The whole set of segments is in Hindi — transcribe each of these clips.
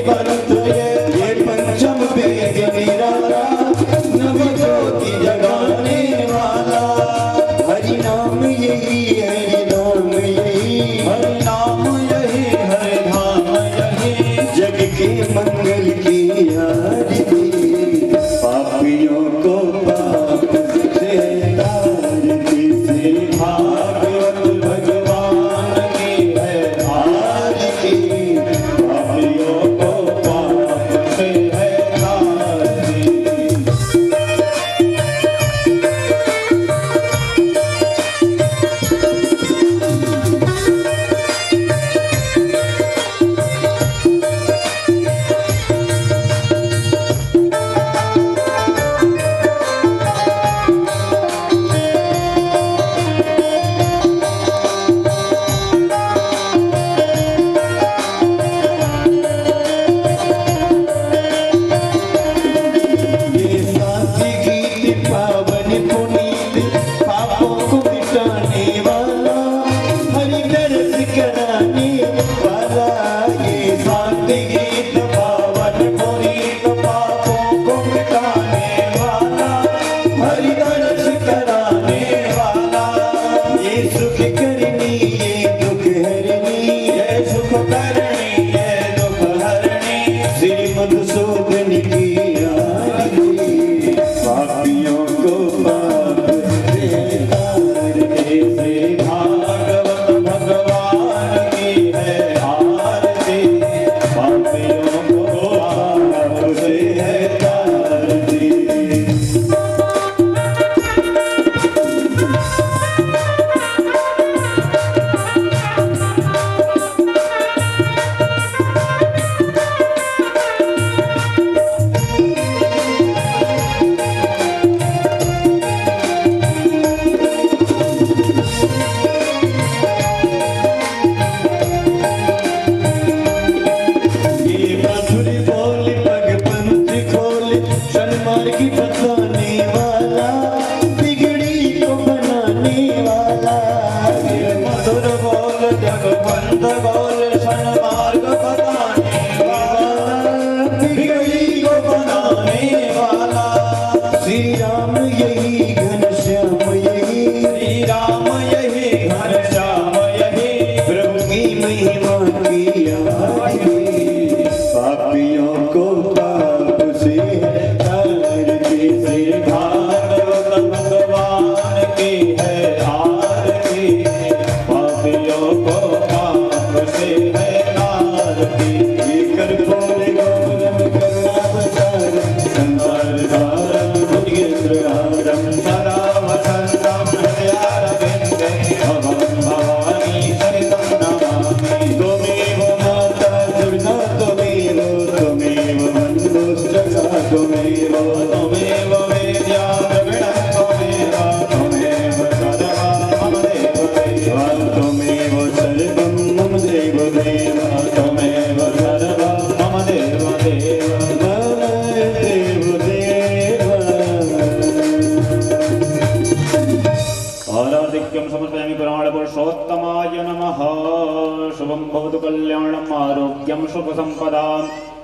पंथ ये पंचम वेद निराला, नव ज्योति जगाने वाला। हरि नाम यही, हरि नाम यही, हरि नाम यही, हरि धाम यही। जग के मंगल की आरती, पापियों को पाप से तारती। श्री भागवत भगवान की है आरती, पापियों को पाप से है तारती।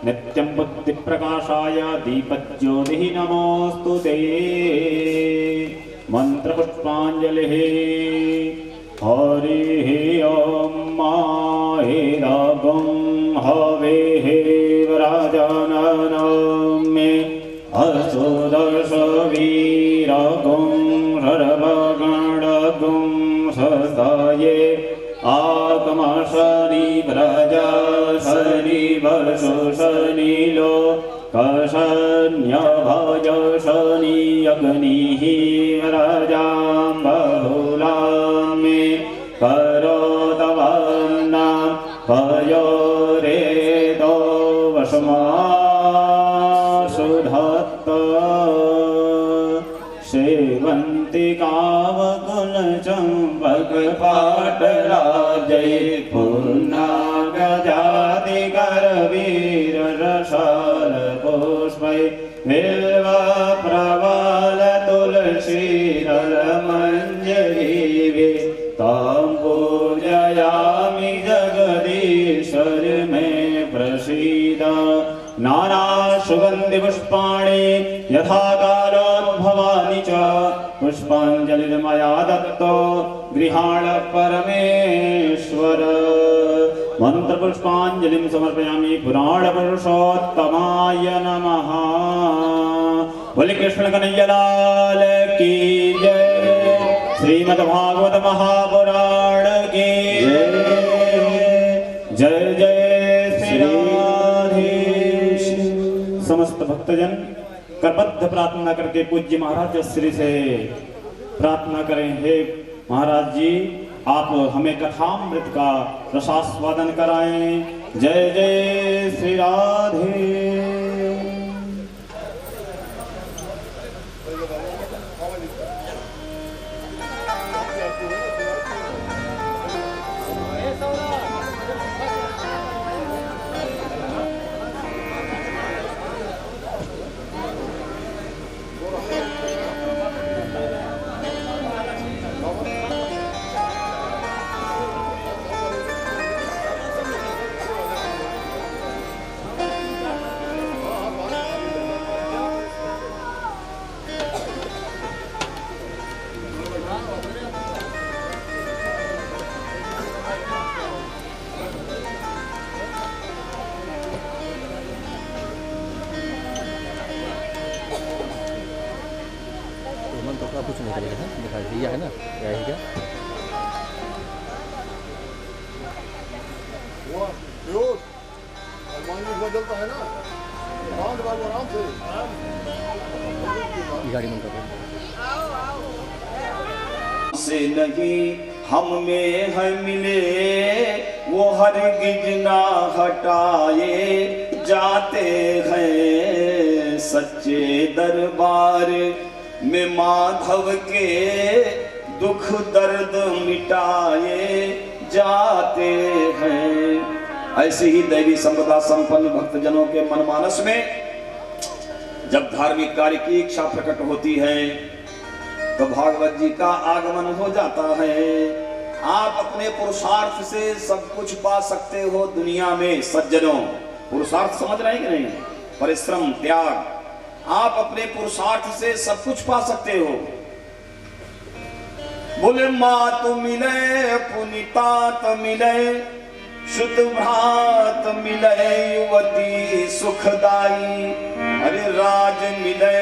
नित्यं बुद्धिप्रकाशाय दीपज्योतिः नमोऽस्तु ते। मंत्रपुष्पाञ्जलिः। हरिः ॐ माहेदागं हवेः राजाननमे असुदर्शवीरगं सर्वगणगं सस्ताये आत्मशनि व्रजा शनि वर्षो शनिलो कशन्यभज शनि अग्निः राजां बहुलां मे करोतवन्ना भयोरेतो वशमाशुधत्त सेवन्ति कामकुलचम्पकपाटराजै पूर्णागजातिकरवीररसालपुष्पै बिल्वप्रवालतुलसीदलमञ्जरीवे तां पूजयामि जगदीश्वर मे प्रसीद। प्रसीद नानासुगन्धिपुष्पाणि यथा कालोद्भवानि च पुष्पाञ्जलिर्मया दत्तो गृहाण परमेश्वर मंत्रपुष्पाञ्जलिं समर्पयामि पुराणपुरुषोत्तमाय नमः। बोले कृष्ण कन्हैया लाल की जय। श्रीमद्भागवत महापुराण की जय जय श्री राधे। समस्त भक्तजन करबद्ध प्रार्थना करके पूज्य महाराज श्री से प्रार्थना करें, हे महाराज जी आप हमें कथामृत का रसास्वादन कराएं। जय जय श्री राधे। तो कुछ नहीं करेगा ना, दिखा दिया है ना, क्या है क्या बदलता है ना, आराम से गाड़ी में से नहीं हम में है मिले वो हरगिज ना हटाए जाते हैं सच्चे दरबार में माधव के दुख दर्द मिटाए जाते हैं। ऐसी ही दैवी संपदा संपन्न भक्तजनों के मनमानस में जब धार्मिक कार्य की इच्छा प्रकट होती है तो भागवत जी का आगमन हो जाता है। आप अपने पुरुषार्थ से सब कुछ पा सकते हो दुनिया में। सज्जनों, पुरुषार्थ समझ रहे हैं कि नहीं? परिश्रम, त्याग, आप अपने पुरुषार्थ से सब कुछ पा सकते हो। बोले मात मिले, पुनितात मिले, शुद्ध भ्रात मिले, युवती सुखदाई, अरे राज मिले,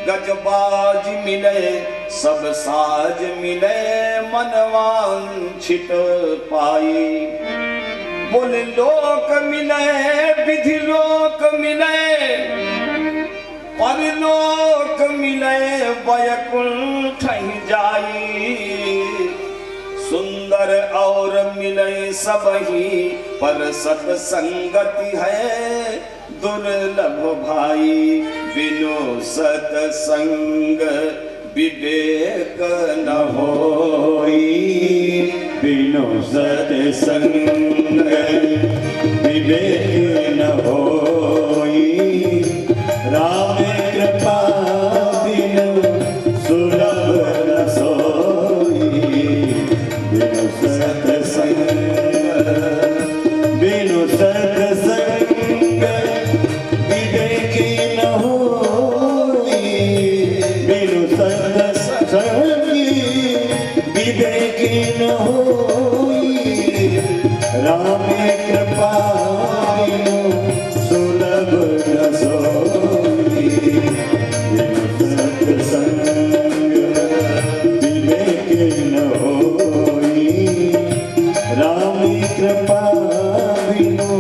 गजबाज मिले, सब साज मिले, मनवांछित पाई। बोले लोक मिले, विधि लोक मिले, परलोक मिले, वैकुंठ जाई। सुंदर और मिले सब ही पर सत्संगति है दुर्लभ भाई। बिनु सत्संग विवेक न होई, बिनु सत्संग विवेक न होई। राम कृपा बिनु सुलभ न सोई, बिनु सत्संग विवेक न होई, बिनु सत्संग विवेक न होई। राम कृपा बिनु सुलभ न सोई, बिनु सत्संग विवेक न होई। राम कृपा बिनु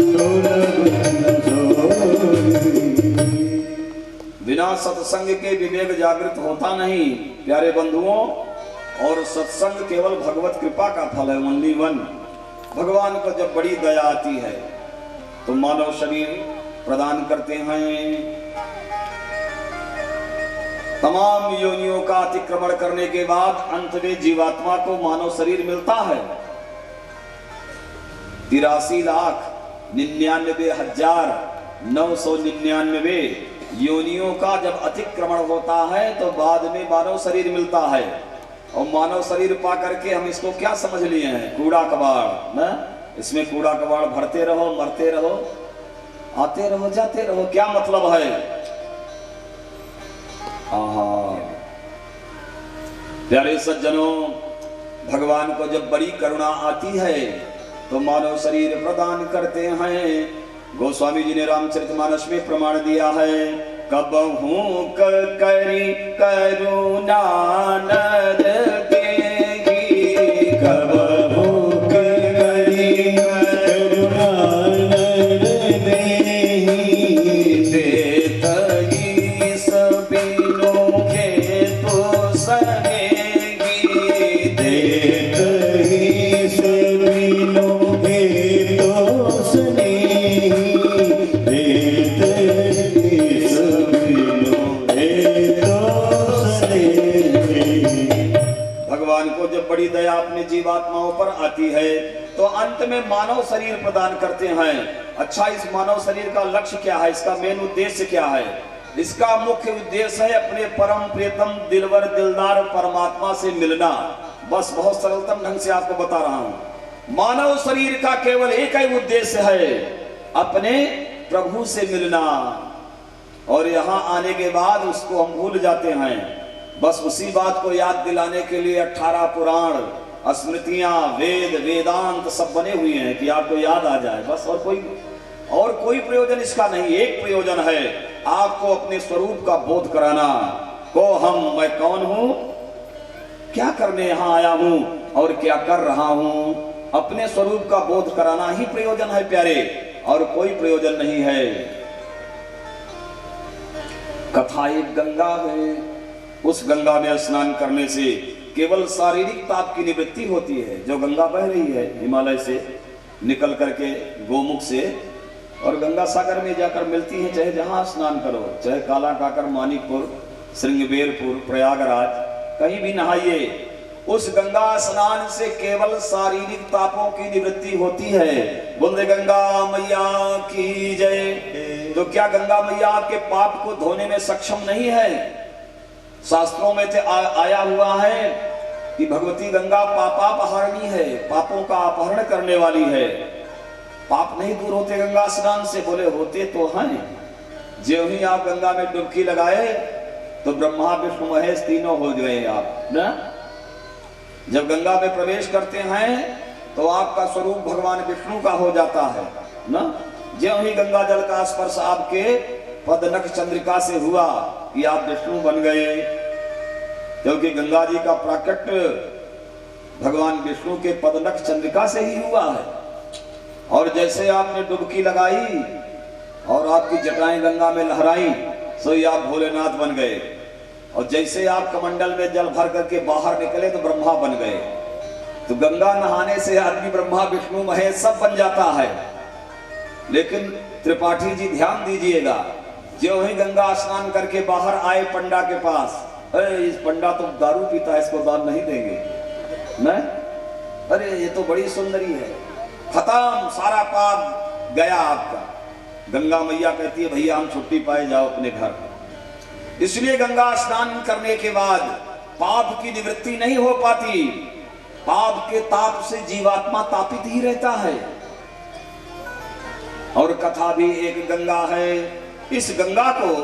सुलभ न सोई। बिना सत्संग के विवेक जागृत होता नहीं प्यारे बंधुओं। और सत्संग केवल भगवत कृपा का फल है, ओनली वन। भगवान को जब बड़ी दया आती है तो मानव शरीर प्रदान करते हैं। तमाम योनियों का अतिक्रमण करने के बाद अंत में जीवात्मा को मानव शरीर मिलता है। 83,99,999 योनियों का जब अतिक्रमण होता है तो बाद में मानव शरीर मिलता है। और मानव शरीर पा करके हम इसको क्या समझ लिए हैं? कूड़ा कबाड़ ना। इसमें कूड़ा कबाड़ भरते रहो, मरते रहो, आते रहो जाते रहो, क्या मतलब है? आहा, प्यारे सज्जनों, भगवान को जब बड़ी करुणा आती है तो मानव शरीर प्रदान करते हैं। गोस्वामी जी ने रामचरितमानस में प्रमाण दिया है, कबहू करी करुणा नर देगी, कबहू करी करुणा नर देगी, देत ही सबिनो के तो सनेगी, देत ही सबिनो के तो सनेगी, देत ही सबिनो के तो सनेगी। भगवान को जब बड़ी दया अपने जीवात्माओं पर आती है तो अंत में मानव शरीर प्रदान करते हैं। अच्छा, इस मानव शरीर का लक्ष्य क्या है? इसका मेन उद्देश्य क्या है? इसका मुख्य उद्देश्य है अपने परम प्रियतम दिलवर दिलदार परमात्मा से मिलना। बस बहुत सरलतम ढंग से आपको बता रहा हूं। मानव शरीर का केवल एक ही उद्देश्य है, अपने प्रभु से मिलना। और यहां आने के बाद उसको हम भूल जाते हैं। बस उसी बात को याद दिलाने के लिए 18 पुराण, स्मृतियां, वेद, वेदांत सब बने हुए हैं कि आपको याद आ जाए। बस और कोई प्रयोजन इसका नहीं। एक प्रयोजन है, आपको अपने स्वरूप का बोध कराना। को हम, मैं कौन हूं, क्या करने यहां आया हूं और क्या कर रहा हूं, अपने स्वरूप का बोध कराना ही प्रयोजन है प्यारे, और कोई प्रयोजन नहीं है। कथा एक गंगा है, उस गंगा में स्नान करने से केवल शारीरिक ताप की निवृत्ति होती है। जो गंगा बह रही है हिमालय से निकल करके गोमुख से, और गंगा सागर में जाकर मिलती है। चाहे जहां स्नान करो, चाहे काला काकर, मानिकपुर, श्रृंगबेरपुर, प्रयागराज, कहीं भी नहाइए, उस गंगा स्नान से केवल शारीरिक तापों की निवृत्ति होती है। बोले गंगा मैया की जय। तो क्या गंगा मैया आपके पाप को धोने में सक्षम नहीं है? शास्त्रों में आया हुआ है कि भगवती गंगा पापापहरणी है, पापों का अपहरण करने वाली है। पाप नहीं दूर होते गंगा स्नान से? बोले होते तो हैं। जो ही आप गंगा में डुबकी लगाए तो ब्रह्मा विष्णु महेश तीनों हो गए आप ना। जब गंगा में प्रवेश करते हैं तो आपका स्वरूप भगवान विष्णु का हो जाता है ना। जो ही गंगा जल का स्पर्श आपके पदनख चंद्रिका से हुआ कि आप विष्णु बन गए, क्योंकि गंगा जी का प्राकट्य भगवान विष्णु के पदनख चंद्रिका से ही हुआ है। और जैसे आपने डुबकी लगाई और आपकी जटाएं गंगा में लहराई, सो ही आप भोलेनाथ बन गए। और जैसे आप कमंडल में जल भर करके बाहर निकले तो ब्रह्मा बन गए। तो गंगा नहाने से आदमी ब्रह्मा विष्णु महेश सब बन जाता है। लेकिन त्रिपाठी जी ध्यान दीजिएगा, जो ही गंगा स्नान करके बाहर आए पंडा के पास, अरे इस पंडा तो दारू पीता है, इसको दान नहीं देंगे ना। अरे ये तो बड़ी सुंदरी है, खत्म, सारा पाप गया आपका। गंगा मैया कहती है भैया हम छुट्टी पाए, जाओ अपने घर। इसलिए गंगा स्नान करने के बाद पाप की निवृत्ति नहीं हो पाती। पाप के ताप से जीवात्मा तापित ही रहता है। और कथा भी एक गंगा है। इस गंगा को,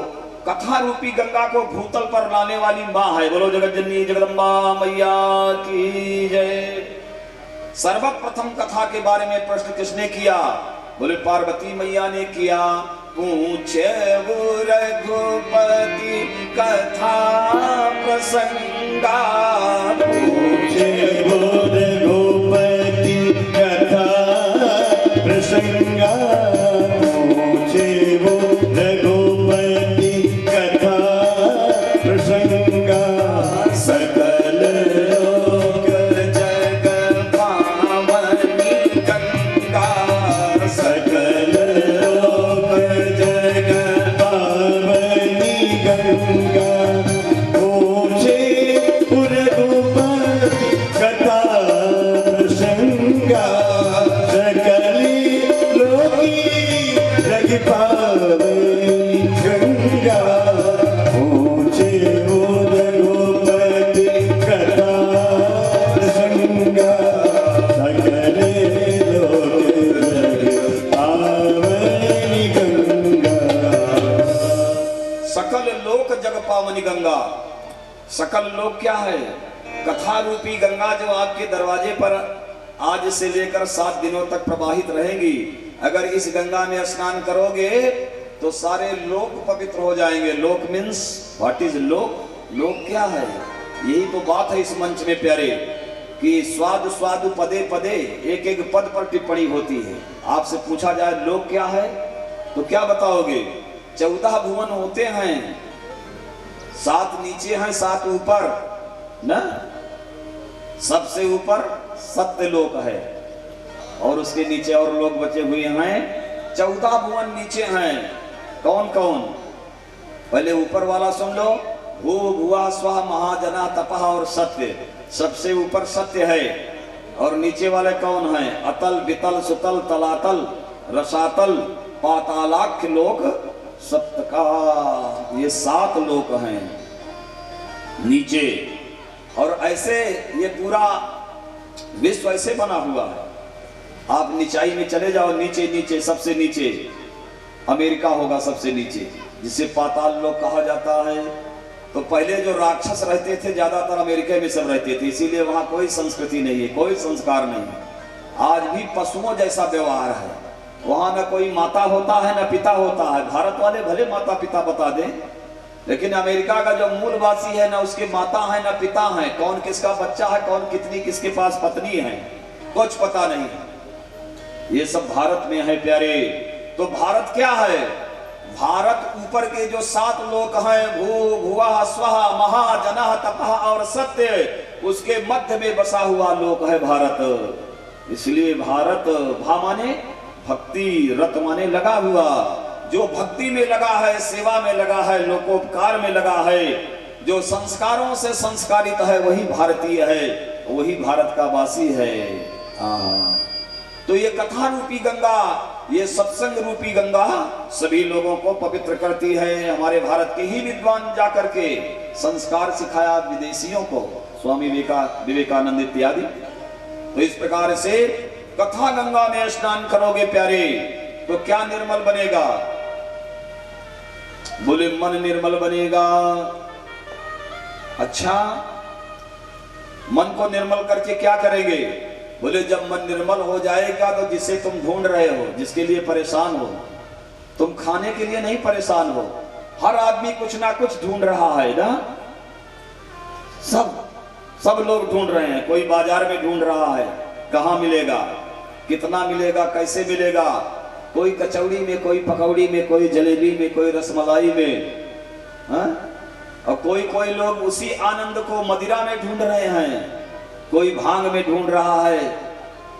कथा रूपी गंगा को भूतल पर लाने वाली मां है। बोलो जगत जननी जगदम्बा मैया की जय। सर्वप्रथम कथा के बारे में प्रश्न किसने किया? बोले पार्वती मैया ने किया। पूछे रघुपति कथा प्रसंगा, पूछे रघुपति कथा प्रसंगा, पूछे रघुपति कथा प्रसंगा। सकल लोक जग पावनी गंगा, सकल लोक जग पावनी गंगा। पूछे रघुपति कथा प्रसंगा, सकली लोकी जग पावनी गंगा। पूछे रघुपति कथा प्रसंगा, सकल लोक जग पावनी गंगा। गंगा। सकल लोक क्या है? कथा रूपी गंगा जो आपके दरवाजे पर आज से लेकर 7 दिनों तक प्रवाहित रहेगी। अगर इस गंगा में स्नान करोगे तो सारे लोक पवित्र हो जाएंगे। लोक मीन्स व्हाट इज लोक? लोक क्या है? यही तो बात है इस मंच में प्यारे, कि स्वाद स्वादु पदे पदे, एक एक पद पर टिप्पणी होती है। आपसे पूछा जाए लोक क्या है तो क्या बताओगे? 14 भुवन होते हैं, 7 नीचे हैं 7 ऊपर ना। सबसे ऊपर सत्य लोक है और उसके नीचे और लोग बचे हुए हैं। 14 भुवन नीचे हैं। कौन कौन? पहले ऊपर वाला सुन लो। भू भुआ स्वा महाजना तपह और सत्य। सबसे ऊपर सत्य है। और नीचे वाले कौन हैं? अतल वितल सुतल तलातल रसातल पातालाख्य लोक सप्त का। ये 7 लोक हैं नीचे। और ऐसे ये पूरा विश्व ऐसे बना हुआ है। आप निचाई में चले जाओ, नीचे नीचे सबसे नीचे अमेरिका होगा सबसे नीचे, जिसे पाताल लोक कहा जाता है। तो पहले जो राक्षस रहते थे ज्यादातर अमेरिका में सब रहते थे, इसीलिए वहां कोई संस्कृति नहीं है, कोई संस्कार नहीं है। आज भी पशुओं जैसा व्यवहार है। वहां न कोई माता होता है न पिता होता है। भारत वाले भले माता पिता बता दें, लेकिन अमेरिका का जो मूलवासी है ना उसके माता है ना पिता है। कौन किसका बच्चा है, कौन कितनी किसके पास पत्नी है, कुछ पता नहीं है। ये सब भारत में है प्यारे। तो भारत क्या है? भारत ऊपर के जो 7 लोक हैं, भू भुवा स्वा महा जना तपह और सत्य, उसके मध्य में बसा हुआ लोक है भारत। इसलिए भारत, भा माने भक्ति, रत माने लगा हुआ। जो भक्ति में लगा है, सेवा में लगा है, लोकोपकार में लगा है, जो संस्कारों से संस्कारित है, वही भारतीय है, वही भारत का वासी है। तो ये कथा रूपी गंगा, ये सत्संग रूपी गंगा सभी लोगों को पवित्र करती है। हमारे भारत के ही विद्वान जाकर के संस्कार सिखाया विदेशियों को, स्वामी विवेकानंद इत्यादि। तो इस प्रकार से कथा गंगा में स्नान करोगे प्यारे तो क्या निर्मल बनेगा? बोले मन निर्मल बनेगा। अच्छा, मन को निर्मल करके क्या करेंगे? बोले जब मन निर्मल हो जाएगा तो जिसे तुम ढूंढ रहे हो, जिसके लिए परेशान हो, तुम खाने के लिए नहीं परेशान हो। हर आदमी कुछ ना कुछ ढूंढ रहा है ना। सब लोग ढूंढ रहे हैं। कोई बाजार में ढूंढ रहा है कहां मिलेगा, कितना मिलेगा, कैसे मिलेगा। कोई कचौड़ी में, कोई पकौड़ी में, कोई जलेबी में, कोई रसमलाई में, और कोई लोग उसी आनंद को मदिरा में ढूंढ रहे हैं। कोई भांग में ढूंढ रहा है,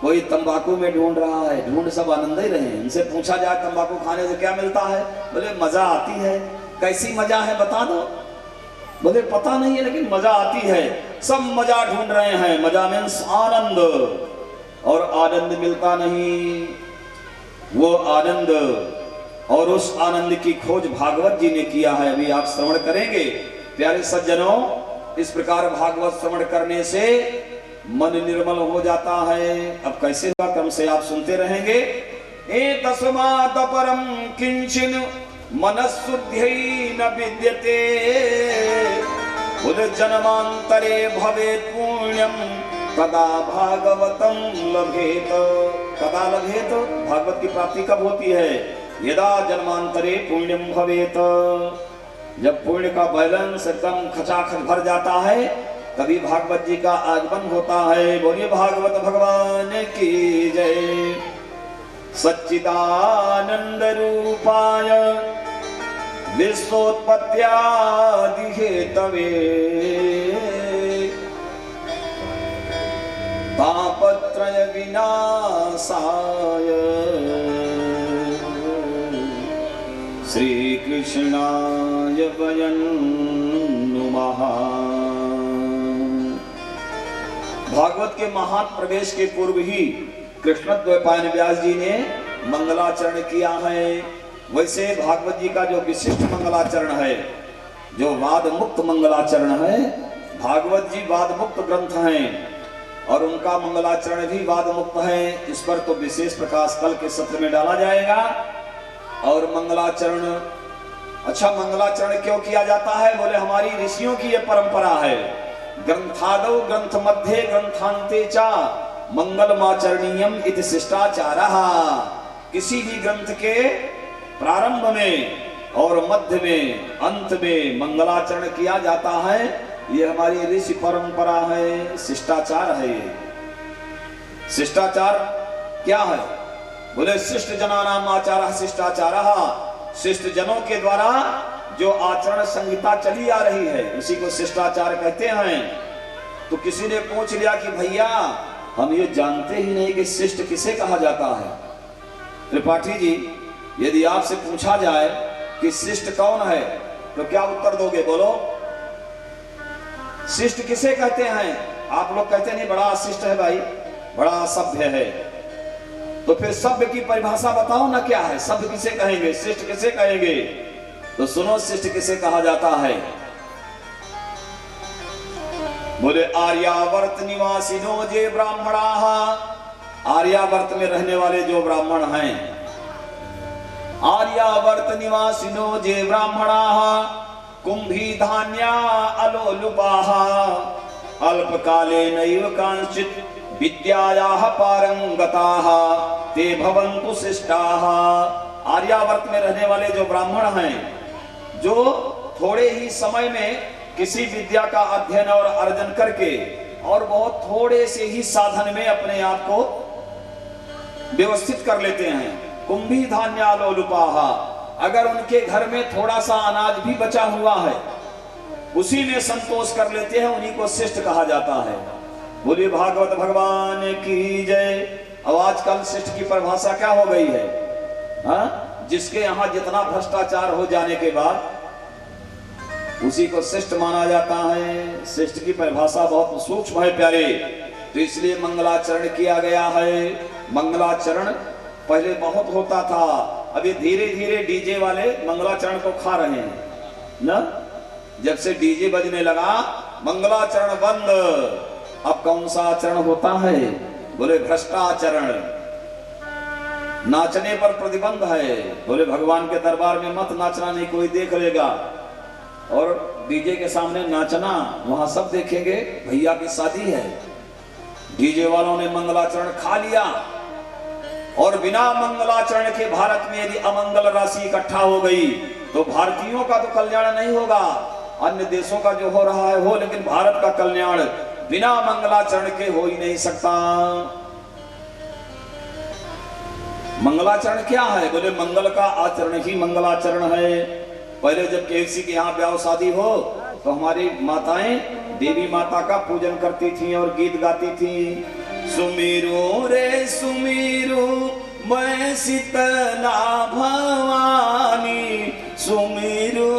कोई तंबाकू में ढूंढ रहा है। ढूंढ सब आनंद ही रहे हैं। इनसे पूछा जाए तंबाकू खाने से क्या मिलता है? बोले मजा आती है। कैसी मजा है बता दो? बोले पता नहीं है लेकिन मजा आती है। सब मजा ढूंढ रहे हैं। मजा मीन्स आनंद, और आनंद मिलता नहीं। वो आनंद, और उस आनंद की खोज भागवत जी ने किया है। अभी आप श्रवण करेंगे प्यारे सज्जनों। इस प्रकार भागवत श्रवण करने से मन निर्मल हो जाता है। अब कैसे हुआ क्रम से आप सुनते रहेंगे। ए तस्मात् परम किंचिन मनस्सुद्ध्यै न विद्यते, बुध जन्मांतरे भवेत् पुण्यम कदा भागवतम लभेत। कदा लभेत? भागवत की प्राप्ति कब होती है? यदा जन्मांतरे पुण्यम भवेत। जब पुण्य का बैलेंस एकदम खचाखच भर जाता है तभी भागवत जी का आगमन होता है। बोलिए भागवत भगवान की जय। सच्चिदानंद रूपाय विश्वोत्पत्त्यादि हेतवे तापत्रय विनाशाय श्री कृष्णाय वयं नुमः। भागवत के महान प्रवेश के पूर्व ही कृष्णद्वैपायन व्यास जी ने मंगलाचरण किया है। वैसे भागवत जी का जो विशिष्ट मंगलाचरण है, जो वाद मुक्त मंगलाचरण है, भागवत जी वाद मुक्त ग्रंथ हैं और उनका मंगलाचरण भी वाद मुक्त है। इस पर तो विशेष प्रकाश कल के सत्र में डाला जाएगा। और मंगलाचरण अच्छा, मंगलाचरण क्यों किया जाता है? बोले हमारी ऋषियों की यह परंपरा है। ग्रंथादौ ग्रंथ मध्ये ग्रंथांते चा मंगलमाचरणीयम इति शिष्टाचारः। किसी भी ग्रंथ के प्रारंभ में और मध्य में अंत में मंगलाचरण किया जाता है। ये हमारी ऋषि परंपरा है, शिष्टाचार है। ये शिष्टाचार क्या है? बोले शिष्ट जनानाम आचारः शिष्टाचारः। शिष्ट जनों के द्वारा जो आचरण संहिता चली आ रही है उसी को शिष्टाचार कहते हैं। तो किसी ने पूछ लिया कि भैया हम ये जानते ही नहीं कि शिष्ट किसे कहा जाता है। त्रिपाठी जी, यदि आपसे पूछा जाए कि शिष्ट कौन है तो क्या उत्तर दोगे? बोलो, शिष्ट किसे कहते हैं? आप लोग कहते नहीं बड़ा शिष्ट है भाई, बड़ा सभ्य है। तो फिर सभ्य की परिभाषा बताओ ना, क्या है? सभ्य किसे कहेंगे, शिष्ट किसे कहेंगे? तो सुनो, शिष्ट किसे कहा जाता है? बोले आर्यावर्त निवासिनो जे ब्राह्मणाः। आर्यावर्त में रहने वाले जो ब्राह्मण हैं, आर्यावर्त निवासिनो जे ब्राह्मणाः कुंभी धान्या अलोलुपाः अल्पकाले नैव कांचित् विद्यायाः पारंगताः ते भवन्तु शिष्टाः। आर्यावर्त में रहने वाले जो ब्राह्मण हैं, जो थोड़े ही समय में किसी विद्या का अध्ययन और अर्जन करके और बहुत थोड़े से ही साधन में अपने आप को व्यवस्थित कर लेते हैं। कुंभी धान्यालोलुपाः, अगर उनके घर में थोड़ा सा अनाज भी बचा हुआ है उसी में संतोष कर लेते हैं, उन्हीं को शिष्ट कहा जाता है। बोलिए भागवत भगवान की जय। अब आजकल शिष्ट की परिभाषा क्या हो गई है? हाँ, जिसके यहाँ जितना भ्रष्टाचार हो जाने के बाद उसी को शिष्ट माना जाता है। शिष्ट की परिभाषा बहुत सूक्ष्म है प्यारे, तो इसलिए मंगलाचरण किया गया है। मंगलाचरण पहले बहुत होता था, अभी धीरे धीरे डीजे वाले मंगलाचरण को खा रहे हैं ना। जब से डीजे बजने लगा मंगलाचरण बंद। अब कौन सा आचरण होता है? बोले भ्रष्टाचरण। नाचने पर प्रतिबंध है। बोले भगवान के दरबार में मत नाचना, नहीं कोई देख लेगा। और डीजे के सामने नाचना, वहां सब देखेंगे भैया की शादी है। डीजे वालों ने मंगलाचरण खा लिया और बिना मंगलाचरण के भारत में यदि अमंगल राशि इकट्ठा हो गई तो भारतीयों का तो कल्याण नहीं होगा, अन्य देशों का जो हो रहा है हो, लेकिन भारत का कल्याण बिना मंगलाचरण के हो ही नहीं सकता। मंगलाचरण क्या है? बोले मंगल का आचरण ही मंगलाचरण है। पहले जब किसी के यहाँ ब्याह शादी हो तो हमारी माताएं देवी माता का पूजन करती थी और गीत गाती थी। सुमिरो रे सुमिरो मैं शीतला भवानी, सुमिरो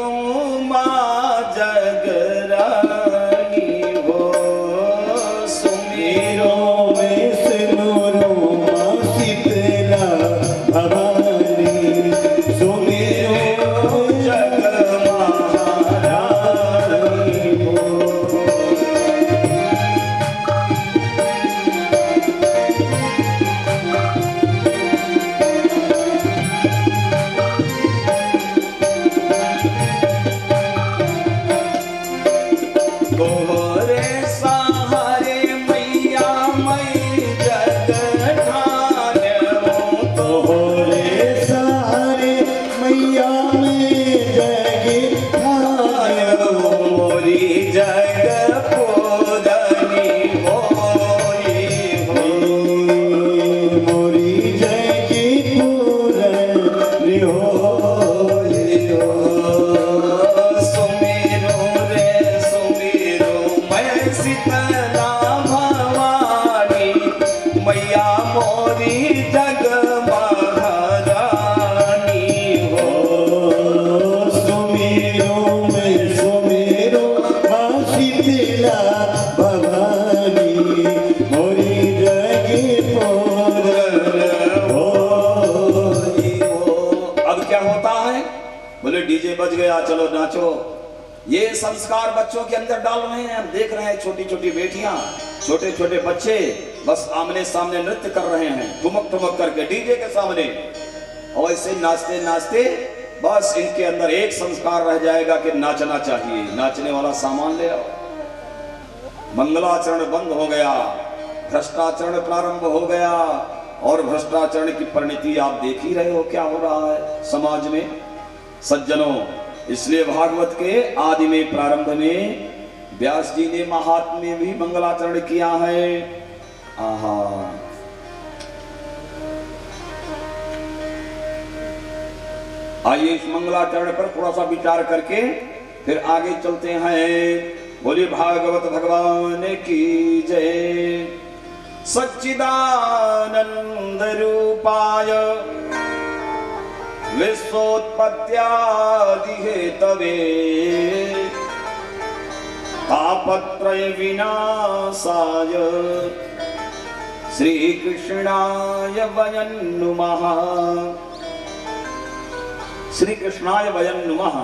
मां जगरानी हो। सुमिरो में सिमरो मां शीतला भवानी, सुमिरो जग महारानी हो। तोहरे सहारे मैया मई जग ठान्य हो। तोहरे सहारे मैया में जग ठान्य हो। मोरी जग पूजनी होई हो। मोरी जग पूरन होई हो। सुमिरो रे सुमिरो मैं शीतला भवानी, मैया मोरी जग महारानी हो। सुमिरो में सुमिरो मां शीतला भवानी, मोरी जग पूरन होई हो। अब क्या होता है? बोले डीजे बज गया, चलो नाचो। ये संस्कार बच्चों के अंदर डाल रहे हैं। हम देख रहे हैं छोटी छोटी बेटियां, छोटे छोटे बच्चे बस आमने सामने नृत्य कर रहे हैं ठुमक ठुमक करके डीजे के सामने। और ऐसे नाचते नाचते बस इनके अंदर एक संस्कार रह जाएगा कि नाचना चाहिए, नाचने वाला सामान ले आओ। मंगलाचरण बंद हो गया, भ्रष्टाचरण प्रारंभ हो गया, और भ्रष्टाचरण की परिणति आप देख ही रहे हो क्या हो रहा है समाज में सज्जनों। इसलिए भागवत के आदि में प्रारंभ में व्यास जी ने महात्म्य में भी मंगलाचरण किया है। आहा, आइए इस मंगलाचरण पर थोड़ा सा विचार करके फिर आगे चलते हैं। बोलिए भागवत भगवान की जय। सच्चिदानंद रूपाय विश्वोत्पत्त्यादि हेतवे तापत्रय विनाशाय श्री कृष्णाय वयं नुमः। श्री कृष्णाय वयं नुमः।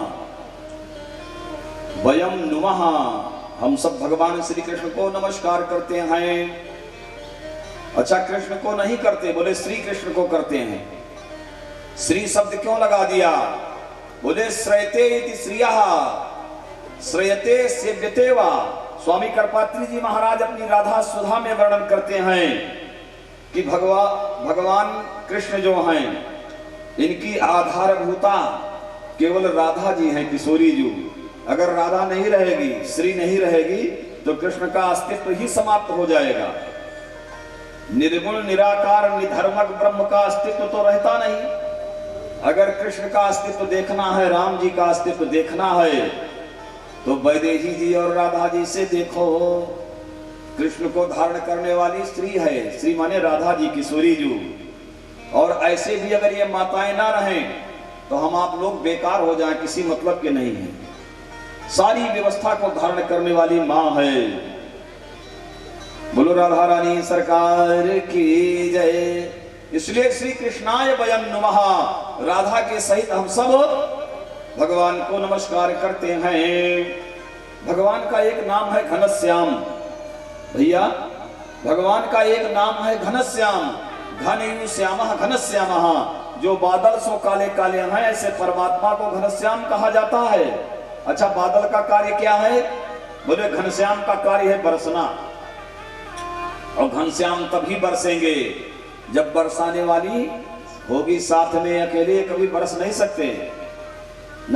वयं नुमः, हम सब भगवान श्री कृष्ण को नमस्कार करते हैं। अच्छा, कृष्ण को नहीं करते, बोले श्री कृष्ण को करते हैं। श्री शब्द क्यों लगा दिया? बोले श्रयते इति श्रियः, श्रयते सेव्यते वा। स्वामी कृपात्री जी महाराज अपनी राधा सुधा में वर्णन करते हैं कि भगवान कृष्ण जो हैं, इनकी आधारभूता केवल राधा जी हैं, किशोरी जी। अगर राधा नहीं रहेगी, श्री नहीं रहेगी, तो कृष्ण का अस्तित्व ही समाप्त हो जाएगा। निर्गुण निराकार निधर्मक ब्रह्म का अस्तित्व तो रहता नहीं। अगर कृष्ण का अस्तित्व देखना है, राम जी का अस्तित्व देखना है, तो वैदेही जी और राधा जी से देखो। कृष्ण को धारण करने वाली स्त्री है, श्री माने राधा जी, किशोरी जी। और ऐसे भी अगर ये माताएं ना रहें तो हम आप लोग बेकार हो जाएं, किसी मतलब के नहीं है। सारी व्यवस्था को धारण करने वाली मां है। बोलो राधा रानी सरकार की जय। इसलिए श्री कृष्णाय वयं नुमः, राधा के सहित हम सब भगवान को नमस्कार करते हैं। भगवान का एक नाम है घनश्याम। भैया, भगवान का एक नाम है घनश्याम। घन श्यामः घनश्यामः, जो बादल सो काले काले हैं, ऐसे परमात्मा को घनश्याम कहा जाता है। अच्छा, बादल का कार्य क्या है? बोले घनश्याम का कार्य है बरसना, और घनश्याम तभी बरसेंगे जब बरसाने वाली होगी साथ में। अकेले कभी बरस नहीं सकते न।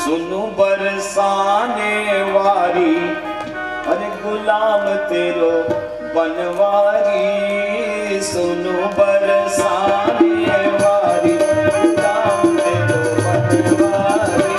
सुनो बरसाने वाली, अरे गुलाम तेरो बनवारी। सुनो बरसाने वाली, गुलाम तेरो बनवारी।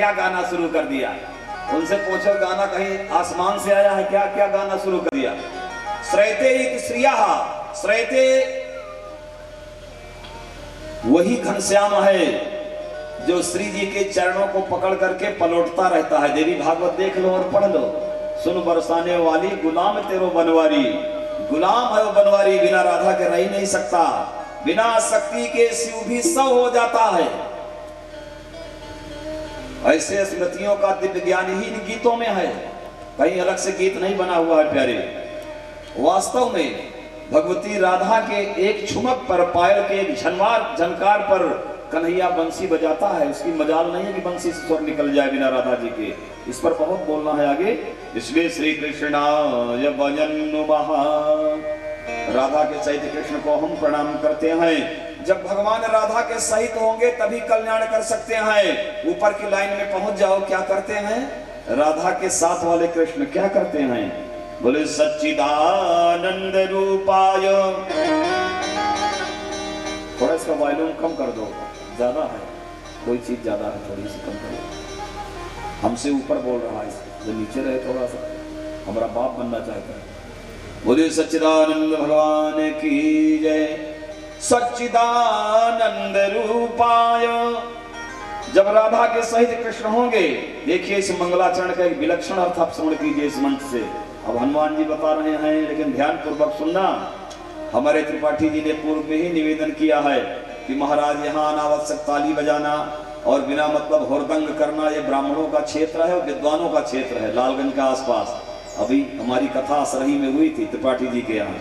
क्या गाना शुरू कर दिया। उनसे पूछो गाना कहीं आसमान से आया है क्या? क्या गाना शुरू कर दिया? श्रयते इत श्रियः, श्रयते वही घनश्याम है जो श्री जी के चरणों को पकड़ करके पलटता रहता है। देवी भागवत देख लो और पढ़ लो। सुन बरसाने वाली गुलाम तेरो बनवारी, गुलाम है वो बनवारी, बिना राधा के रह ही नहीं सकता। बिना शक्ति के शिव भी सब हो जाता है। ऐसे स्मृतियों का दिव्य ज्ञान ही इन गीतों में है, कहीं अलग से गीत नहीं बना हुआ है प्यारे। वास्तव में भगवती राधा के एक छुमक पर, पायल के एक झनकार पर कन्हैया बंसी बजाता है। उसकी मजाल नहीं है कि बंसी से स्वर निकल जाए बिना राधा जी के। इस पर बहुत बोलना है आगे, इसलिए श्री कृष्णाय भजन्नुमः, राधा के सहित कृष्ण को हम प्रणाम करते हैं। जब भगवान राधा के सहित होंगे तभी कल्याण कर सकते हैं। ऊपर की लाइन में पहुंच जाओ, क्या करते हैं? राधा के साथ वाले कृष्ण क्या करते हैं? बोले सच्चिदानंद रूपाय, थोड़ा इसका वॉल्यूम कम कर दो, ज्यादा है, कोई चीज ज्यादा है, थोड़ी सी कम करो। हमसे ऊपर बोल रहा है, जो नीचे रहे थोड़ा सा, हमारा बाप बनना चाहता है। बोले सच्चिदानंद भगवान की जय। सच्चिदानंद रूपाय, जब राधा के सहित कृष्ण होंगे, देखिए इस मंगलाचरण का एक विलक्षण अर्थ आप श्रवण कीजिए इस मंच से। अब हनुमान जी बता रहे हैं, लेकिन ध्यान पूर्वक सुनना। हमारे त्रिपाठी जी ने पूर्व में ही निवेदन किया है कि महाराज यहाँ अनावश्यक ताली बजाना और बिना मतलब होरदंग करना ये ब्राह्मणों का क्षेत्र है और विद्वानों का क्षेत्र है, लालगंज का आसपास। अभी हमारी कथा सरही में हुई थी त्रिपाठी जी के यहाँ,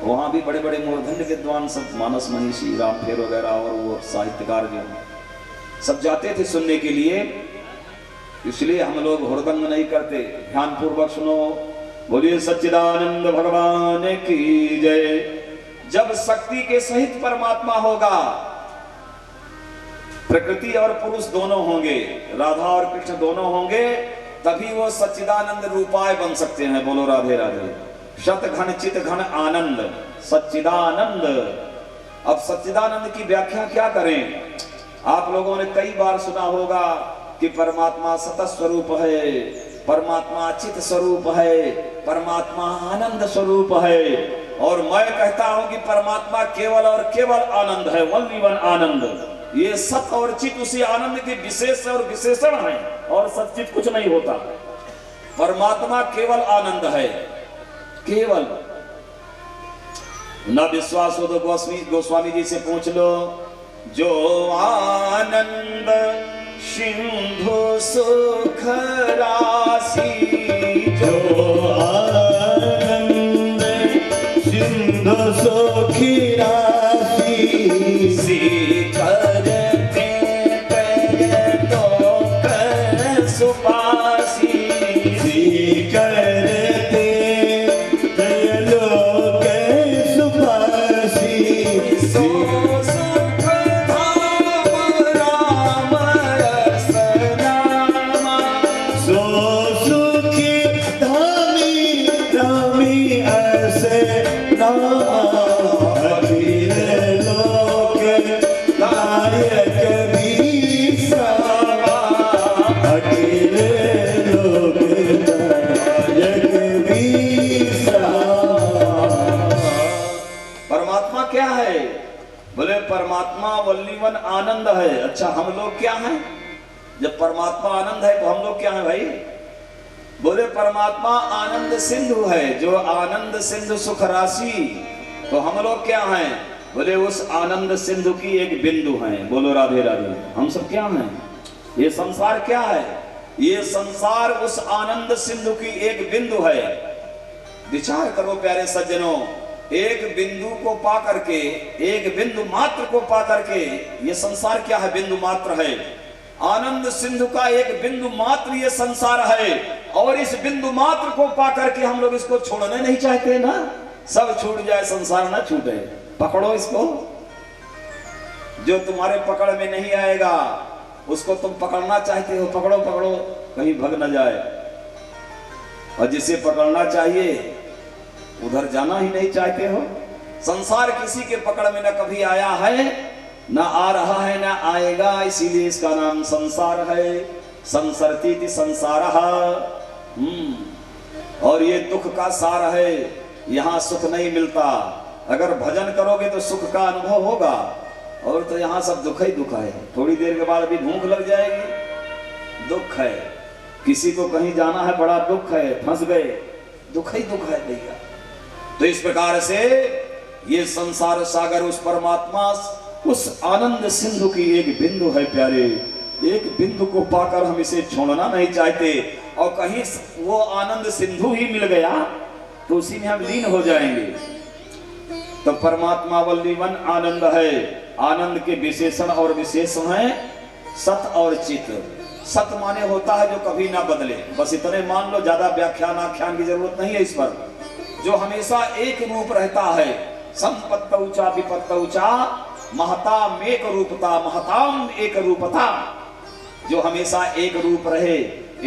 वहाँ भी बड़े बड़े मूर्धन्य विद्वान सब, मानस मनीषी, रामफेर वगैरह और वो साहित्यकार जो सब जाते थे सुनने के लिए। इसलिए हम लोग होरदंग नहीं करते। ध्यान पूर्वक सुनो। बोलिए सच्चिदानंद भगवान की जय। जब शक्ति के सहित परमात्मा होगा, प्रकृति और पुरुष दोनों होंगे, राधा और कृष्ण दोनों होंगे, तभी वो सच्चिदानंद रूपाय बन सकते हैं। बोलो राधे राधे। शत घन चित घन आनंद सच्चिदानंद। अब सच्चिदानंद की व्याख्या क्या करें? आप लोगों ने कई बार सुना होगा कि परमात्मा सत स्वरूप है, परमात्मा चित स्वरूप है, परमात्मा आनंद स्वरूप है। और मैं कहता हूं कि परमात्मा केवल और केवल आनंद है, ओनली वन आनंद। ये सत और चित उसी आनंद के विशेष और विशेषण है, और सचित कुछ नहीं होता। परमात्मा केवल आनंद है, केवल। ना विश्वास हो तो गोस्वामी जी से पूछ लो। जो आनंद सिंधु सुख राशि, जो आनंद सिंधु सुख राशि, सी करते तो कर सुपासी, सी करते लोक सुपासी, सो सुख धाम राम रस नामा, सो सुखी धामी रामी ऐसे नामा, अखिल लोक नायक भी सामा, अखिल लोक नायक भी सामा। परमात्मा क्या है? बोले परमात्मा वल्लीवन आनंद है। अच्छा, हम लोग क्या हैं? जब परमात्मा आनंद है तो हम लोग क्या हैं भाई? बोले परमात्मा आनंद सिंधु है, जो आनंद सिंधु सुख राशि। तो हम लोग क्या हैं? बोले उस आनंद सिंधु की एक बिंदु हैं। बोलो राधे राधे। हम सब क्या हैं? ये संसार क्या है? ये संसार उस आनंद सिंधु की एक बिंदु है। विचार करो प्यारे सज्जनों, एक बिंदु को पा करके, एक बिंदु मात्र को पा करके, ये संसार क्या है? बिंदु मात्र है। आनंद सिंधु का एक बिंदु मात्र ये संसार है, और इस बिंदु मात्र को पा करके हम लोग इसको छोड़ना नहीं चाहते ना। सब छूट जाए, संसार ना छूटे। पकड़ो इसको, जो तुम्हारे पकड़ में नहीं आएगा उसको तुम पकड़ना चाहते हो, पकड़ो पकड़ो, कहीं भग न जाए। और जिसे पकड़ना चाहिए उधर जाना ही नहीं चाहते हो। संसार किसी के पकड़ में न कभी आया है, न आ रहा है, न आएगा, इसीलिए इसका नाम संसार है। संसरती संसारः। और ये दुख का सार है, यहाँ सुख नहीं मिलता। अगर भजन करोगे तो सुख का अनुभव होगा, और तो यहाँ सब दुख ही दुख है। थोड़ी देर के बाद अभी भूख लग जाएगी, दुख है। किसी को कहीं जाना है, बड़ा दुख है, फंस गए, दुख ही दुख है भैया। तो इस प्रकार से ये संसार सागर उस परमात्मा, उस आनंद सिंधु की एक बिंदु है प्यारे। एक बिंदु को पाकर हम इसे छोड़ना नहीं चाहते, और कहीं वो आनंद सिंधु ही मिल गया तो उसी में हम लीन हो जाएंगे। तो परमात्मा वल्लीवन आनंद है। आनंद के विशेषण और विशेषण हैं सत और चित। सत माने होता है जो कभी ना बदले, बस इतने मान लो, ज्यादा व्याख्यान आख्यान की जरूरत नहीं है इस पर। जो हमेशा एक रूप रहता है, संपत्त ऊंचा विपत्त ऊंचा, महताम एक रूपता, महताम एक रूपता। जो हमेशा एक रूप रहे,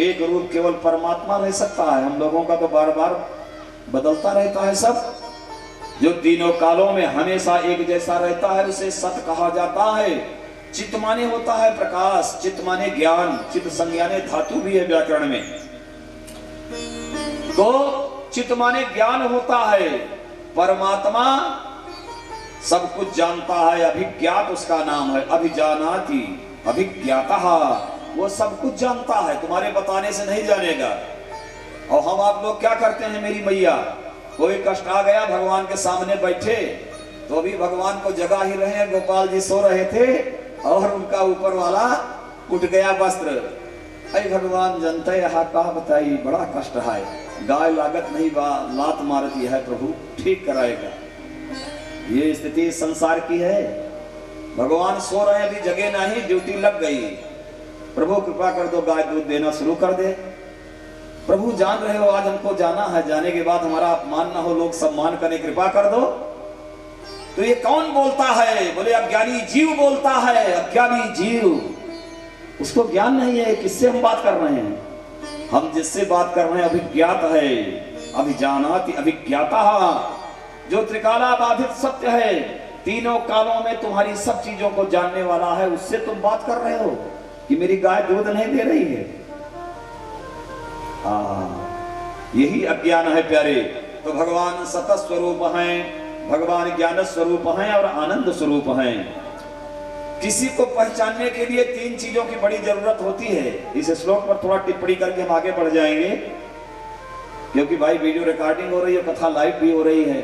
एक रूप केवल परमात्मा रह सकता है। हम लोगों का तो बार बार बदलता रहता है सब। जो तीनों कालों में हमेशा एक जैसा रहता है उसे सत कहा जाता है। चित माने होता है प्रकाश, चित माने ज्ञान, चित संज्ञाने धातु भी है व्याकरण में। तो चित माने ज्ञान होता है। परमात्मा सब कुछ जानता है, अभिज्ञात उसका नाम है। अभिजानाति अभिज्ञातः, वो सब कुछ जानता है, तुम्हारे बताने से नहीं जानेगा। और हम आप लोग क्या करते हैं मेरी मैया, कोई कष्ट आ गया, भगवान के सामने बैठे तो अभी भगवान को जगा ही रहे हैं। गोपाल जी सो रहे थे और उनका ऊपर वाला उठ गया वस्त्र। अरे भगवान जनता यहाँ का बताई, बड़ा कष्ट है, गाय लागत नहीं बा, लात मारती है, प्रभु ठीक कराएगा। ये स्थिति संसार की है। भगवान सो रहे हैं, अभी जगे नहीं, ड्यूटी लग गई। प्रभु कृपा कर दो, गाय दूध देना शुरू कर दे। प्रभु जान रहे हो आज हमको जाना है, जाने के बाद हमारा अपमान ना हो, लोग सम्मान करें, कृपा कर दो। तो ये कौन बोलता है? बोले अज्ञानी जीव बोलता है। अज्ञानी जीव, उसको ज्ञान नहीं है किससे हम बात कर रहे हैं। हम जिससे बात कर रहे हैं अभिज्ञात है। अभिजानाति अभिज्ञाता, जो त्रिकाला बाधित सत्य है, तीनों कालों में तुम्हारी सब चीजों को जानने वाला है, उससे तुम बात कर रहे हो कि मेरी गाय दूध नहीं दे रही है। यही अज्ञान है प्यारे। तो भगवान सत स्वरूप हैं, भगवान ज्ञान स्वरूप हैं और आनंद स्वरूप हैं। किसी को पहचानने के लिए तीन चीजों की बड़ी जरूरत होती है। इस श्लोक पर थोड़ा टिप्पणी करके हम आगे बढ़ जाएंगे, क्योंकि भाई वीडियो रिकॉर्डिंग हो रही है, कथा लाइव भी हो रही है।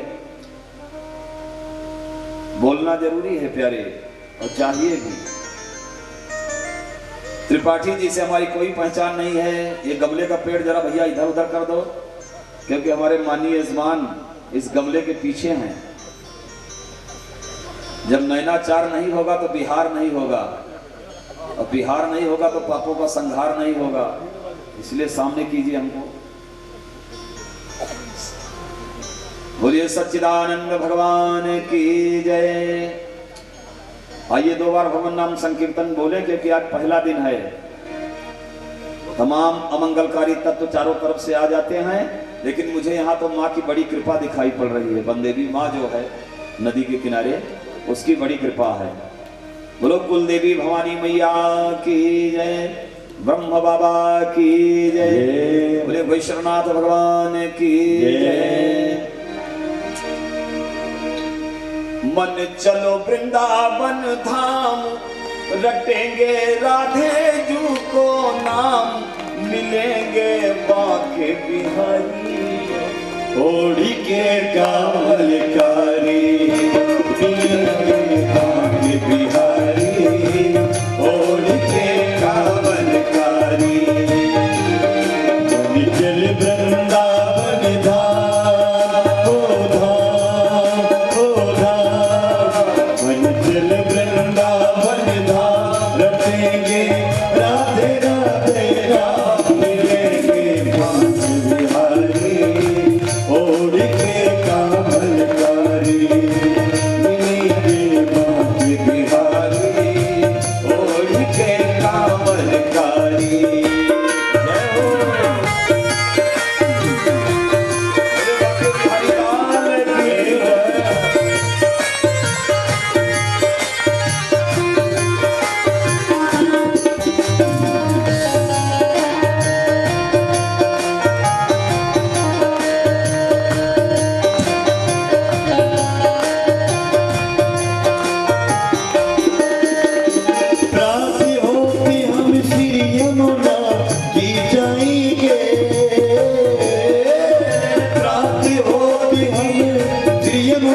बोलना जरूरी है प्यारे, और चाहिए भी। त्रिपाठी जी से हमारी कोई पहचान नहीं है। ये गमले का पेड़ जरा भैया इधर उधर कर दो, क्योंकि हमारे माननीय यजमान इस गमले के पीछे हैं। जब नैनाचार नहीं होगा तो बिहार नहीं होगा, और बिहार नहीं होगा तो पापों का संहार नहीं होगा। इसलिए सामने कीजिए हमको। बोलिए सच्चिदानंद भगवान की जय। आइए 2 बार भगवान नाम संकीर्तन बोले, क्योंकि आज पहला दिन है। तमाम अमंगलकारी तत्व चारों तरफ से आ जाते हैं, लेकिन मुझे यहाँ तो माँ की बड़ी कृपा दिखाई पड़ रही है। बंदेवी माँ जो है नदी के किनारे, उसकी बड़ी कृपा है। बोलो कुल देवी भवानी मैया की जय, ब्रह्म बाबा की जय, बोले वैश्वनाथ भगवान की जय। मन चलो वृंदावन धाम, रटेंगे राधे जू को नाम, मिलेंगे बाके बिहारी, ओढ़ी के कामलकारी, मिलेंगे बाके बिहारी, ओढ़ी के कामलकारी। चल वृंदावन धाम, ओ धाम, ओ धाम, चल वृंदावन धाम, रटेंगे राधे राधे राम, मिलेंगे बाके बिहारी, ओढ़ के कामलकारी, मिलेंगे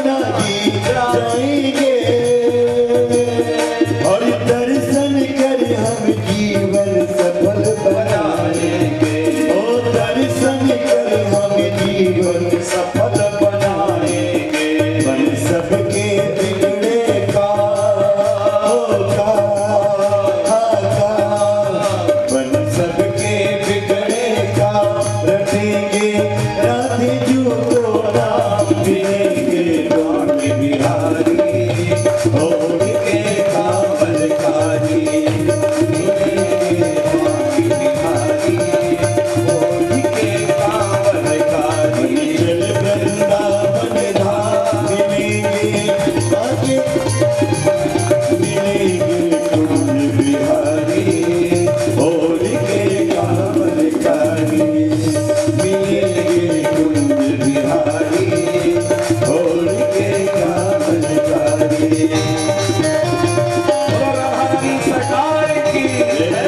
रागी जाएंगे और दर्शन कर हम जीवन सफल बनाएंगे। ओ दर्शन कर हम जीवन सफल बनाएंगे। बन सबके बिगड़े का होगा बन सबके बिगड़े का रखेंगे राधे जू को राम मिलेंगे राम बिहारी होड़ के कामलकारी मिलेंगे राम बिहारी होड़ के कामलकारी। चल वृंदावन धाम मिलेंगे आगे मिलेंगे कुंज बिहारी होड़ के कामलकारी मिलेंगे कुंज बिहारी होड़ के कामलकारी। बोलो राधारानी सरकार की जय।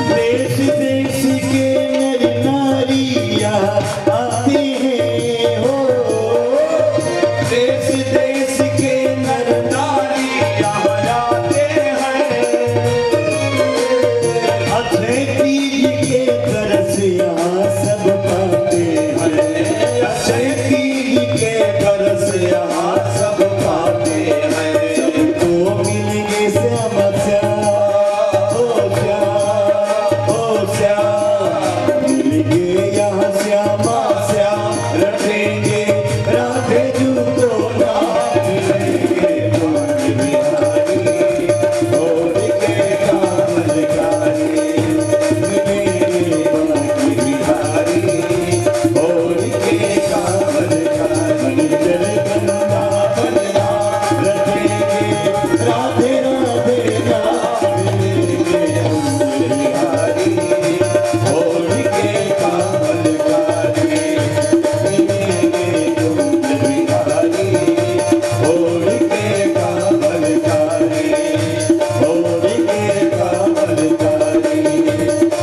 देश देश के नर नारियां आते हैं हो देश देश के नर नारियां आते हैं। अक्षय तीज के तरस यहाँ सब पाते हैं। अक्षय तीज के तरस यहाँ सब पाते हैं। सबको मिलेंगे श्याम श्याम हो श्याम मिलेंगे यहाँ श्यामा श्याम रखेंगे राधे जू को नाम मिलेंगे कुंज बिहारी होड़ के कामलकारी मिलेंगे कुंज बिहारी होड़ के कामलकारी। चल वृंदावन धाम रखेंगे राधे राधे नाम मिलेंगे कुंज बिहारी होड़ के कामलकारी मिलेंगे कुंज बिहारी होड़ के कामलकारी होड़ के कामलकारी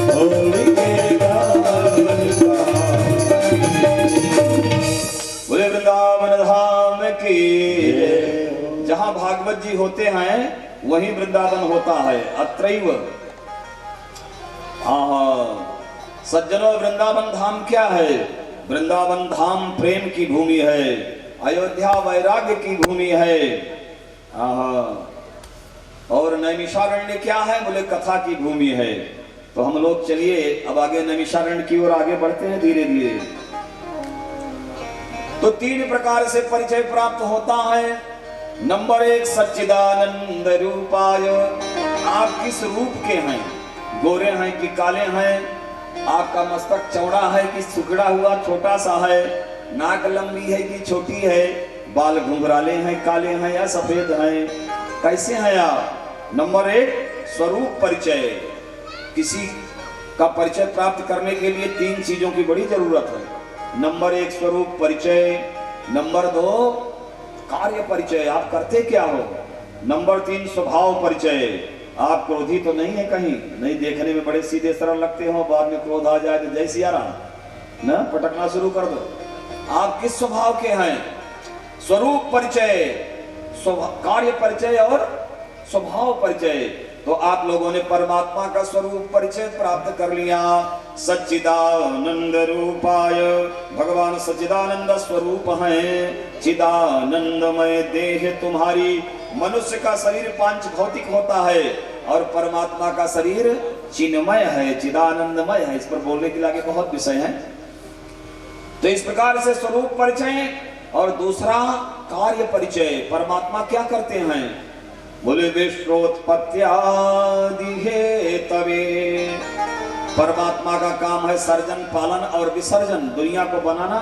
होड़ के कामलकारी। बोले वृंदावन धाम की जय। जहाँ भागवत जी होते हैं वहीं वृंदावन होता है। अत्रैव सज्जनों, वृंदावन धाम क्या है? वृंदावन धाम प्रेम की भूमि है, अयोध्या वैराग्य की भूमि है। और नैमिषारण्य क्या है? बोले कथा की भूमि है। तो हम लोग चलिए अब आगे नैमिषारण्य की ओर आगे बढ़ते हैं धीरे धीरे। तो तीन प्रकार से परिचय प्राप्त होता है। नंबर 1, सच्चिदानंद रूपाय। आप किस रूप के हैं? गोरे हैं कि काले हैं? आपका मस्तक चौड़ा है कि सुखड़ा हुआ छोटा सा है? नाक लंबी है कि छोटी है? बाल घुंघराले हैं, काले हैं या सफेद हैं? कैसे हैं आप? नंबर 1, स्वरूप परिचय। किसी का परिचय प्राप्त करने के लिए 3 चीजों की बड़ी जरूरत है। नंबर 1, स्वरूप परिचय। नंबर 2, कार्य परिचय, आप करते क्या हो? नंबर 3, स्वभाव परिचय। आप क्रोधी तो नहीं है कहीं? नहीं, देखने में बड़े सीधे सरल लगते हो, बाद में क्रोध आ जाए तो जय सिया राम ना पटकना शुरू कर दो। आप किस स्वभाव के हैं? स्वरूप परिचय, कार्य परिचय और स्वभाव परिचय। तो आप लोगों ने परमात्मा का स्वरूप परिचय प्राप्त कर लिया। सच्चिदानंद रूपाय, भगवान सच्चिदानंद स्वरूप हैं। चिदानंदमय देह, तुम्हारी मनुष्य का शरीर पांच भौतिक होता है और परमात्मा का शरीर चिन्मय है, चिदानंदमय है। इस पर बोलने के लिए बहुत विषय है। तो इस प्रकार से स्वरूप परिचय और दूसरा कार्य परिचय। परमात्मा क्या करते हैं? बोले विश्वोत्पत्त्यादि हेतवे परमात्मा का काम है सर्जन, पालन और विसर्जन, दुनिया को बनाना,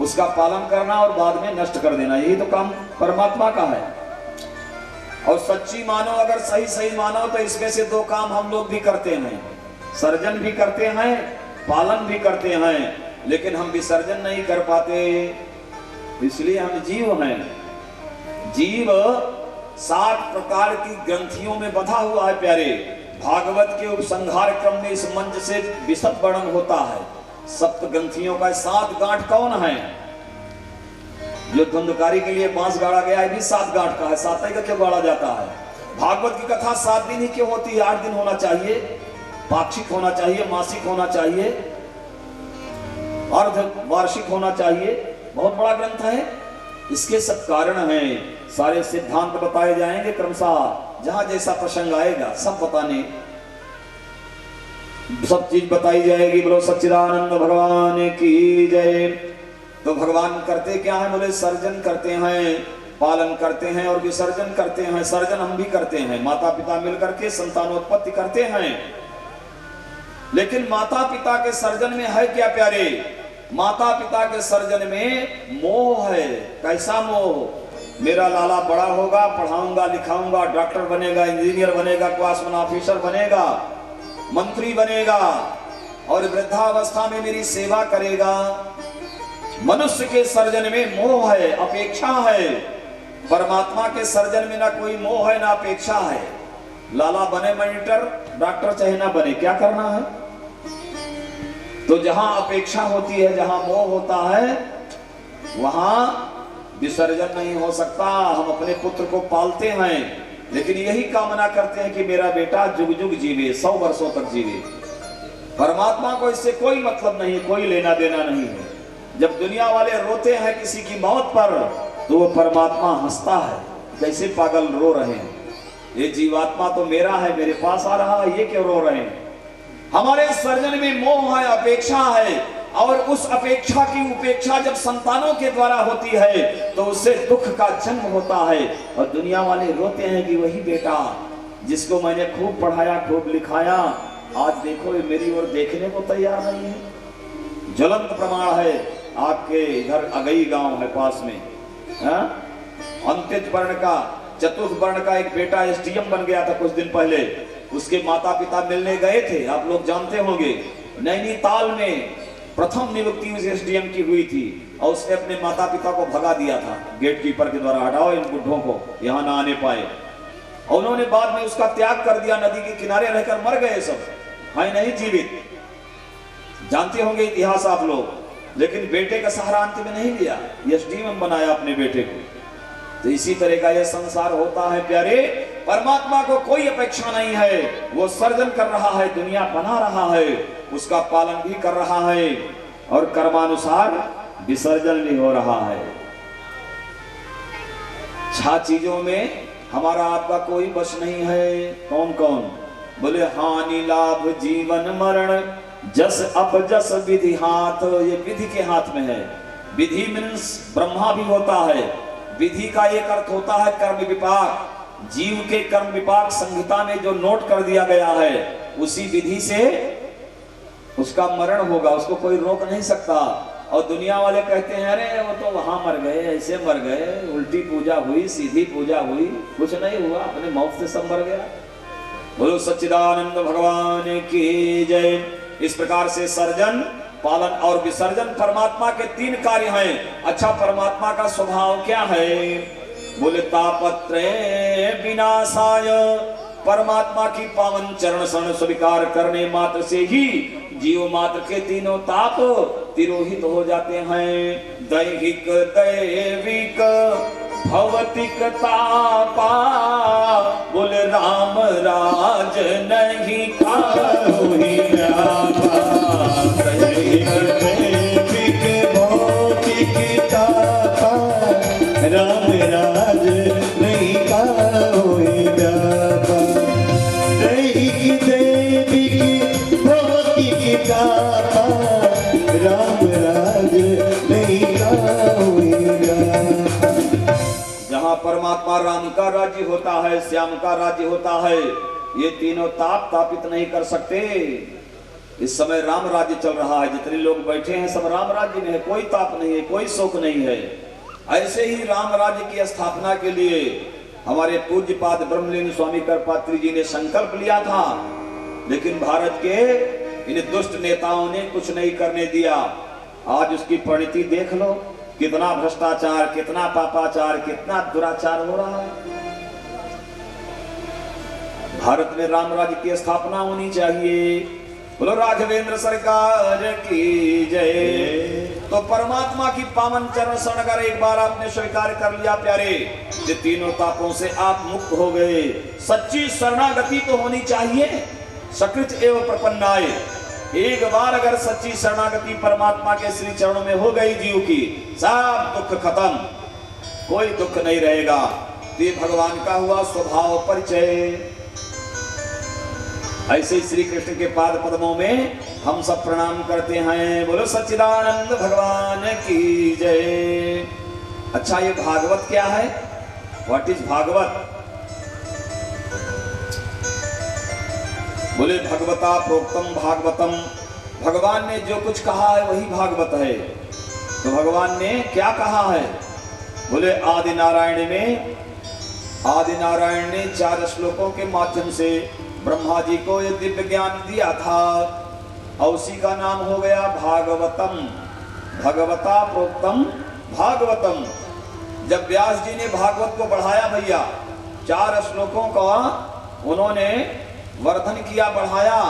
उसका पालन करना और बाद में नष्ट कर देना, यही तो काम परमात्मा का है। और सच्ची मानो, अगर सही सही मानो तो इसमें से दो काम हम लोग भी करते हैं, सर्जन भी करते हैं, पालन भी करते हैं, लेकिन हम विसर्जन नहीं कर पाते, इसलिए हम जीव हैं। जीव 60 प्रकार की ग्रंथियों में बंधा हुआ है प्यारे। भागवत के उपसंहार क्रम में इस मंच से विशद वर्णन होता है सप्त ग्रंथियों का। 7 गांठ कौन है? जो धुंधकारी के लिए बांस गाड़ा गया है भी 7 गांठ का है, 7 का क्यों गाड़ा जाता है? भागवत की कथा 7 दिन ही क्यों होती है? 8 दिन होना चाहिए, पाक्षिक होना चाहिए, मासिक होना चाहिए, अर्ध वार्षिक होना चाहिए। बहुत बड़ा ग्रंथ है, इसके सब कारण हैं। सारे सिद्धांत बताए जाएंगे क्रमशः, जहां जैसा प्रसंग आएगा सब बताने, सब चीज बताई जाएगी। बोलो सच्चिदानंद भगवान की जय। तो भगवान करते क्या है? बोले सर्जन करते हैं, पालन करते हैं और विसर्जन करते हैं। सर्जन हम भी करते हैं, माता पिता मिलकर के संतानोत्पत्ति करते हैं। लेकिन माता पिता के सर्जन में है क्या प्यारे? माता पिता के सर्जन में मोह है। कैसा मोह? मेरा लाला बड़ा होगा, पढ़ाऊंगा लिखाऊंगा, डॉक्टर बनेगा, इंजीनियर बनेगा, क्लास 1 ऑफिसर बनेगा, मंत्री बनेगा और वृद्धावस्था में मेरी सेवा करेगा। मनुष्य के सर्जन में मोह है, अपेक्षा है। परमात्मा के सर्जन में ना कोई मोह है ना अपेक्षा है। लाला बने मॉनिटर, डॉक्टर चाहे ना बने, क्या करना है? तो जहां अपेक्षा होती है, जहां मोह होता है, वहां विसर्जन नहीं हो सकता। हम अपने पुत्र को पालते हैं, लेकिन यही कामना करते हैं कि मेरा बेटा जुग जुग जीवे, 100 वर्षों तक जीवे। परमात्मा को इससे कोई मतलब नहीं, कोई लेना देना नहीं है। जब दुनिया वाले रोते हैं किसी की मौत पर, तो वो परमात्मा हंसता है, जैसे पागल रो रहे हैं, ये जीवात्मा तो मेरा है, मेरे पास आ रहा है, ये क्यों रो रहे हैं? हमारे सर्जन में मोह है, अपेक्षा है, और उस अपेक्षा की उपेक्षा जब संतानों के द्वारा होती है तो उससे दुख का जन्म होता है। और दुनिया वाले रोते हैं कि वही बेटा जिसको मैंने खूब पढ़ाया, खूब लिखाया, आज देखो ये मेरी ओर देखने को तैयार नहीं है। ज्वलंत प्रमाण है, आपके इधर अगई गांव है पास में, अंत्यज वर्ण का, चतुर्थ वर्ण का एक बेटा एसडीएम बन गया था कुछ दिन पहले। उसके माता पिता मिलने गए थे, आप लोग जानते होंगे। नैनीताल में प्रथम नियुक्ति उस एसडीएम की हुई थी और उसने अपने माता पिता को भगा दिया था गेट कीपर के द्वारा, हटाओ इन बुढ़ों को, यहाँ ना आने पाए। और उन्होंने बाद में उसका त्याग कर दिया, नदी के किनारे रहकर मर गए सब, है नहीं जीवित, जानते होंगे इतिहास आप लोग। लेकिन बेटे का सहारा अंत में नहीं लिया, एसडीएम बनाया अपने बेटे को। तो इसी तरह का यह संसार होता है प्यारे। परमात्मा को कोई अपेक्षा नहीं है, वो सर्जन कर रहा है, दुनिया बना रहा है, उसका पालन भी कर रहा है और कर्मानुसार विसर्जन भी हो रहा है। 6 चीजों में हमारा आपका कोई बस नहीं है। कौन कौन? बोले हानि लाभ जीवन मरण जस अपजस विधि हाथ। ये विधि के हाथ में है। विधि मीन्स ब्रह्मा भी होता है। विधि का एक अर्थ होता है कर्म विपाक। जीव के कर्म विपाक संहिता में जो नोट कर दिया गया है, उसी विधि से उसका मरण होगा, उसको कोई रोक नहीं सकता। और दुनिया वाले कहते हैं अरे वो तो वहां मर गए, ऐसे मर गए, उल्टी पूजा हुई, सीधी पूजा हुई, कुछ नहीं हुआ, अपने मौत से सब मर गया। बोलो सच्चिदानंद भगवान की जय। इस प्रकार से सर्जन, पालन और विसर्जन परमात्मा के 3 कार्य हैं। अच्छा, परमात्मा का स्वभाव क्या है? बोले तापत्रय विनाशाय। परमात्मा की पावन चरण शरण स्वीकार करने मात्र से ही जीव मात्र के 3 ताप तिरोहित हो जाते हैं। दैहिक, दैविक, भौतिक तापा। बोले राम राज नहीं खाओहि व्यापा। दैहिक, दैविक, भौतिक तापा। राम राज नहीं खाओहि व्यापा। दैहिक, दैविक, भौतिक तापा। राम राज नहीं खाओहि व्यापा। जहां परमात्मा राम का राज्य होता है, श्याम का राज्य होता है, ये तीनों ताप तापित नहीं कर सकते। इस समय राम राज्य चल रहा है, जितने लोग बैठे हैं सब राम राज्य में है, कोई ताप नहीं है, कोई शोक नहीं है। ऐसे ही राम राज्य की स्थापना के लिए हमारे पूज्यपाद ब्रह्मलीन स्वामी करपात्री जी ने संकल्प लिया था, लेकिन भारत के इन दुष्ट नेताओं ने कुछ नहीं करने दिया। आज उसकी परिणति देख लो, कितना भ्रष्टाचार, कितना पापाचार, कितना दुराचार हो रहा है। भारत में राम राज्य की स्थापना होनी चाहिए। बोलो राघवेंद्र सरकार की जय। तो परमात्मा की पावन चरण शरण अगर एक बार आपने स्वीकार कर लिया प्यारे, ये तीनों तापों से आप मुक्त हो गए। सच्ची शरणागति तो होनी चाहिए, सकृत एवं प्रपन्नाय। एक बार अगर सच्ची शरणागति परमात्मा के श्री चरणों में हो गई जीव की, सब दुख खत्म, कोई दुख नहीं रहेगा। ये भगवान का हुआ स्वभाव परिचय। ऐसे श्री कृष्ण के पाद पद्मों में हम सब प्रणाम करते हैं। बोलो सच्चिदानंद भगवान की जय। अच्छा, ये भागवत क्या है? What is Bhagwat? बोले भगवता प्रोक्तम भागवतम। भगवान ने जो कुछ कहा है वही भागवत है। तो भगवान ने क्या कहा है? बोले आदि नारायण ने 4 श्लोकों के माध्यम से ब्रह्मा जी को ये दिव्य ज्ञान दिया था, और उसी का नाम हो गया भागवतम। भगवता प्रोक्तम भागवतम। जब व्यास जी ने भागवत को बढ़ाया भैया, 4 श्लोकों का उन्होंने वर्धन किया, बढ़ाया,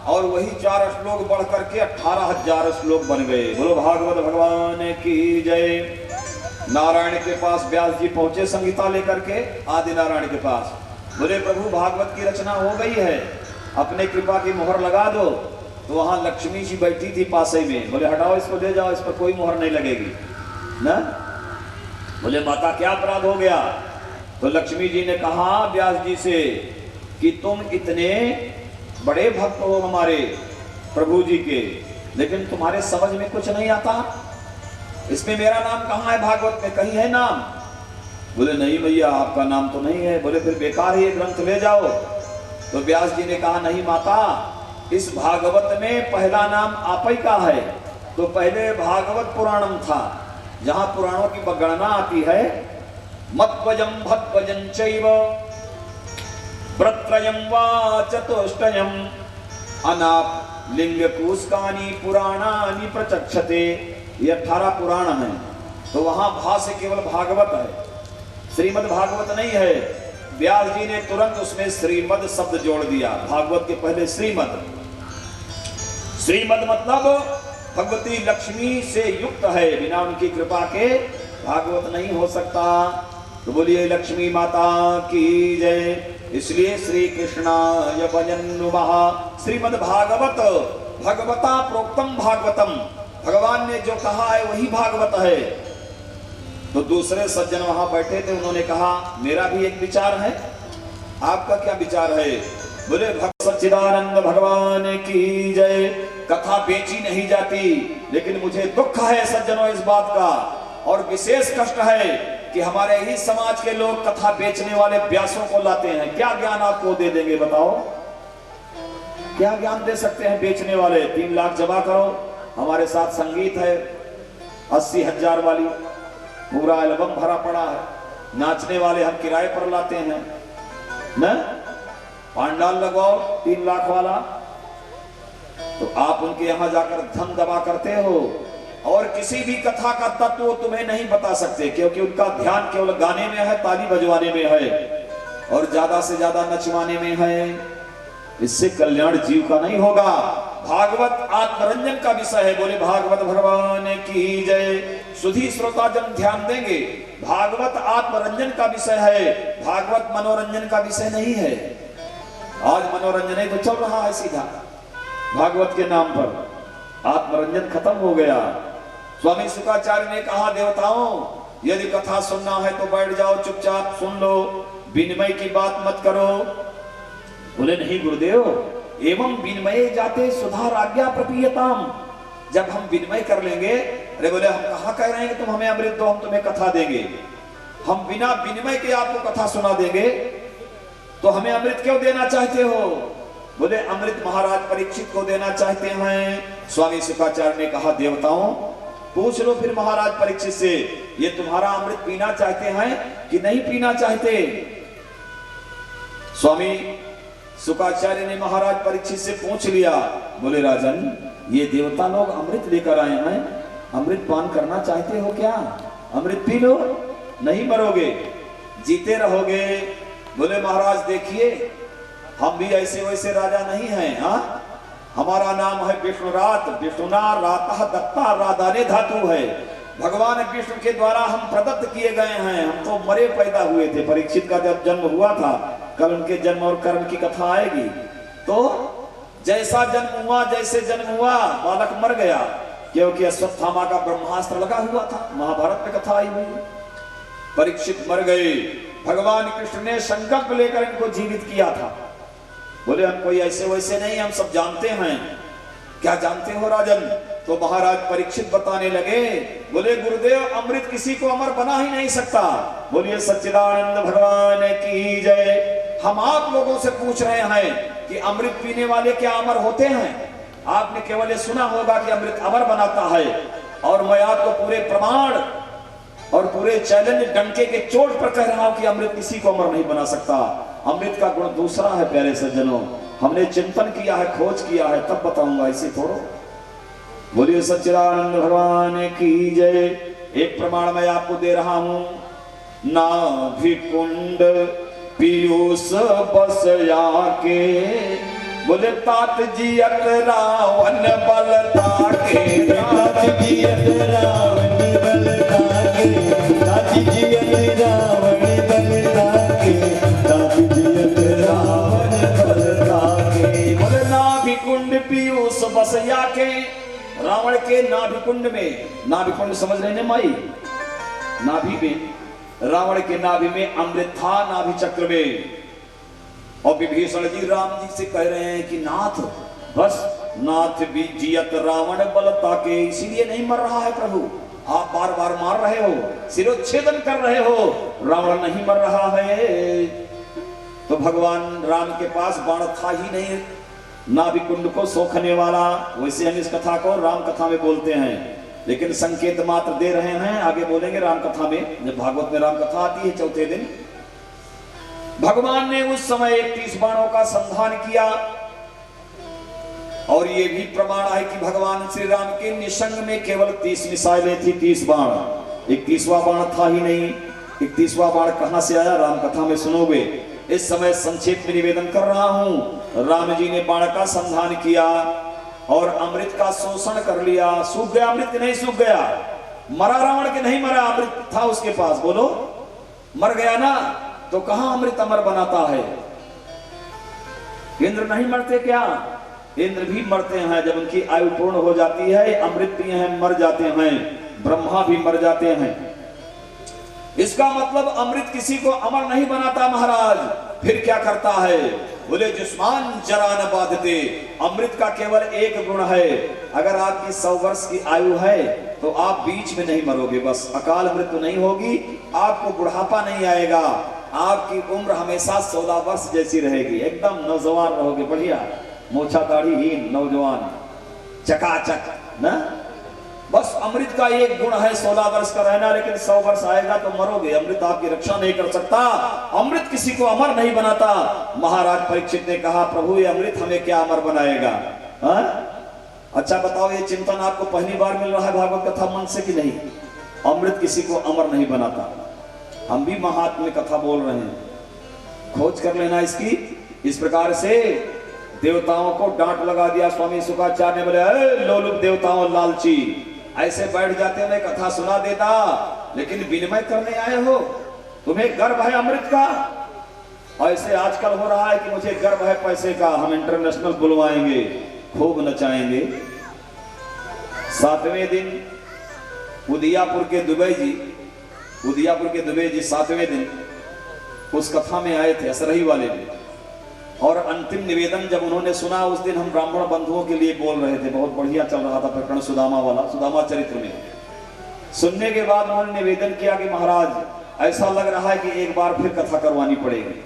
और वही 4 श्लोक बढ़ करके 18,000 श्लोक बन गए। बोलो भागवत भगवान की जय। नारायण के पास व्यास जी पहुंचे संगीता लेकर के, आदि नारायण के पास। बोले प्रभु भागवत की रचना हो गई है, अपने कृपा की मोहर लगा दो। तो वहां लक्ष्मी जी बैठी थी पासे में। बोले हटाओ इसको, ले जाओ, इस पर कोई मोहर नहीं लगेगी ना। बोले माता क्या अपराध हो गया? तो लक्ष्मी जी ने कहा व्यास जी से कि तुम इतने बड़े भक्त हो हमारे प्रभु जी के, लेकिन तुम्हारे समझ में कुछ नहीं आता। इसमें मेरा नाम कहाँ है? भागवत में कहीं है नाम? बोले नहीं भैया, आपका नाम तो नहीं है। बोले फिर बेकार ही ये ग्रंथ ले जाओ। तो व्यास जी ने कहा नहीं माता, इस भागवत में पहला नाम आप ही का है। तो पहले भागवत पुराणम था, जहां पुराणों की गणना आती है। मत्वजम भक्वजं चैव व्रत्रयं वा चतुष्टयम् अनाप लिंग कूस्कानि पुराणानि प्रचक्षते। ये 18 पुराण हैं। तो वहां भा से केवल भागवत है, श्रीमद् भागवत नहीं है। व्यास जी ने तुरंत उसमें श्रीमद् शब्द जोड़ दिया। भागवत के पहले श्रीमद्। श्रीमद् मतलब भगवती लक्ष्मी से युक्त है, बिना उनकी कृपा के भागवत नहीं हो सकता। तो बोलिए लक्ष्मी माता की जय। इसलिए श्री कृष्णाय भजन नुमः। श्रीमद् भागवत भगवता प्रोक्तम भागवतम। भगवान ने जो कहा है वही भागवत है। तो दूसरे सज्जन वहां बैठे थे, उन्होंने कहा मेरा भी एक विचार है। आपका क्या विचार है? बोले भक्त सच्चिदानंद भगवान की जय। कथा बेची नहीं जाती, लेकिन मुझे दुख है सज्जनों इस बात का, और विशेष कष्ट है कि हमारे ही समाज के लोग कथा बेचने वाले व्यासों को लाते हैं। क्या ज्ञान आपको दे देंगे बताओ? क्या ज्ञान दे सकते हैं बेचने वाले? 3 लाख जमा करो, हमारे साथ संगीत है 80,000 वाली, पूरा एल्बम भरा पड़ा है, नाचने वाले हम किराए पर लाते हैं न, पांडाल लगवाओ 3 लाख वाला। तो आप उनके यहां जाकर धन दबा करते हो, और किसी भी कथा का तत्व तुम्हें नहीं बता सकते, क्योंकि उनका ध्यान केवल गाने में है, ताली बजवाने में है, और ज्यादा से ज्यादा नचवाने में है। इससे कल्याण जीव का नहीं होगा। भागवत आत्मरंजन का विषय है। बोले भागवत भगवान की जय। सुधी श्रोता जन ध्यान देंगे, भागवत आत्मरंजन का विषय है, भागवत मनोरंजन का विषय नहीं है। आज मनोरंजन ही तो चल रहा है सीधा भागवत के नाम पर, आत्मरंजन खत्म हो गया। स्वामी शुक्राचार्य ने कहा देवताओं, यदि कथा सुनना है तो बैठ जाओ, चुपचाप सुन लो, विनिमय की बात मत करो। बोले नहीं गुरुदेव, एवं विनिमय जाते सुधार आज्ञा प्रपीयताम। जब हम विनिमय कर लेंगे, अरे बोले हम कहा कह रहे हैं कि तुम हमें अमृत दो, हम तुम्हें कथा देंगे। हम बिना विनिमय के आपको कथा सुना देंगे, तो हमें अमृत क्यों देना चाहते हो? बोले अमृत महाराज परीक्षित को देना चाहते हैं। स्वामी शुक्राचार्य ने कहा देवताओं पूछ लो फिर महाराज परीक्षित से, ये तुम्हारा अमृत पीना चाहते हैं कि नहीं पीना चाहते। स्वामी शुक्राचार्य ने महाराज परीक्षित से पूछ लिया। बोले राजन ये देवता लोग अमृत लेकर आए हैं, अमृत पान करना चाहते हो क्या? अमृत पी लो, नहीं मरोगे, जीते रहोगे। बोले महाराज देखिए हम भी ऐसे वैसे राजा नहीं हैं। हाँ हमारा नाम है विष्णुरात, विष्णुना राता दत्ता राधाने धातु है। भगवान विष्णु के द्वारा हम प्रदत्त किए गए हैं, हम तो मरे पैदा हुए थे। परीक्षित का जब जन्म हुआ था, कल उनके जन्म और कर्म की कथा आएगी। तो जैसा जन्म हुआ, जैसे जन्म हुआ बालक मर गया, क्योंकि अश्वत्थामा का ब्रह्मास्त्र लगा हुआ था, महाभारत में कथा आई हुई। परीक्षित मर गए, भगवान कृष्ण ने संकल्प लेकर इनको जीवित किया था। बोले हम कोई ऐसे वैसे नहीं, हम सब जानते हैं। क्या जानते हो राजन? तो महाराज परीक्षित बताने लगे। बोले गुरुदेव अमृत किसी को अमर बना ही नहीं सकता। बोलिए सच्चिदानंद भगवान की जय। हम आप लोगों से पूछ रहे हैं कि अमृत पीने वाले क्या अमर होते हैं? आपने केवल ये सुना होगा कि अमृत अमर बनाता है, और मैं आपको पूरे प्रमाण और पूरे चैलेंज डंके के चोट पर कह रहा हूं कि अमृत किसी को अमर नहीं बना सकता। अमृत का गुण दूसरा है प्यारे सज्जनों, हमने चिंतन किया है, खोज किया है, तब बताऊंगा, ऐसे थोड़ो। बोलिए सच्चिदानंद भगवान की जय। एक प्रमाण मैं आपको दे रहा हूं। नाभि कुंड पीयूष बस आके, बोले तात जियत रावण बल ताके, तात जियत रावण बल ताके, तात जियत रावण बल ताके, तात जियत रावण बल ताके। बोले नाभि कुंड पीयूष बस आके, रावण के नाभि कुंड में, नाभि कुंड समझ रहे हैं माई, नाभि में, रावण के नाभि में अमृत था, नाभि चक्र में। और विभीषण जी राम जी से कह रहे हैं कि नाथ बस, नाथ भी जियत रावण बलता के, इसीलिए नहीं मर रहा है प्रभु, आप बार बार मार रहे हो, सिरोच्छेदन कर रहे हो, रावण नहीं मर रहा है। तो भगवान राम के पास बाण था ही नहीं नाभि कुंड को सोखने वाला। वैसे हम इस कथा को राम कथा में बोलते हैं, लेकिन संकेत मात्र दे रहे हैं, आगे बोलेंगे राम कथा में। जब भागवत में राम कथा आती है चौथे दिन, भगवान ने उस समय 31 बाणों का संधान किया। और ये भी प्रमाण है कि भगवान श्री राम के निशंग में केवल 30 मिसाइलें थी, 30 बाण, 31वां बाण था ही नहीं। 31वां बाण कहां से आया राम कथा में सुनोगे। इस समय संक्षेप में निवेदन कर रहा हूं। राम जी ने बाण का संधान किया और अमृत का शोषण कर लिया। सूख गया अमृत कि नहीं सूख गया? मरा रावण के नहीं मरा, अमृत था उसके पास। बोलो मर गया ना, तो कहां अमृत अमर बनाता है? इंद्र नहीं मरते क्या? इंद्र भी मरते हैं, जब उनकी आयु पूर्ण हो जाती है, अमृत पिए हैं मर जाते हैं, ब्रह्मा भी मर जाते हैं। इसका मतलब अमृत किसी को अमर नहीं बनाता महाराज। फिर क्या करता है? बोले जुस्मान जरा न बाधते। अमृत का केवल एक गुण है, अगर आपकी 100 वर्ष की आयु है तो आप बीच में नहीं मरोगे, बस अकाल मृत्यु नहीं होगी, आपको बुढ़ापा नहीं आएगा, आपकी उम्र हमेशा 16 वर्ष जैसी रहेगी, एकदम नौजवान रहोगे, बढ़िया मोछा दाढ़ीहीन नौजवान चकाचक ना। बस अमृत का एक गुण है 16 वर्ष का रहना, लेकिन 100 वर्ष आएगा तो मरोगे, अमृत आपकी रक्षा नहीं कर सकता। अमृत किसी को अमर नहीं बनाता। महाराज परीक्षित ने कहा प्रभु ये अमृत हमें क्या अमर बनाएगा? अच्छा बताओ, ये चिंतन आपको पहली बार मिल रहा है भागवत कथा मन से कि नहीं? अमृत किसी को अमर नहीं बनाता। हम भी महात्म्य कथा बोल रहे हैं, खोज कर लेना इसकी। इस प्रकार से देवताओं को डांट लगा दिया स्वामी शुक्राचार्य ने। बोले लोलुप देवताओं लालची, ऐसे बैठ जाते, मैं कथा सुना देता, लेकिन विनिमय करने आए हो, तुम्हें गर्व है अमृत का? ऐसे आजकल हो रहा है कि मुझे गर्व है पैसे का, हम इंटरनेशनल बुलवाएंगे, खूब नचाएंगे। 7वें दिन उदयपुर के दुबे जी 7वें दिन उस कथा में आए थे, असरही वाले में। और अंतिम निवेदन जब उन्होंने सुना, उस दिन हम ब्राह्मण बंधुओं के लिए बोल रहे थे, बहुत बढ़िया चल रहा था प्रकरण सुदामा वाला, सुदामा चरित्र में। सुनने के बाद उन्होंने निवेदन किया कि महाराज ऐसा लग रहा है कि एक बार फिर कथा करवानी पड़ेगी।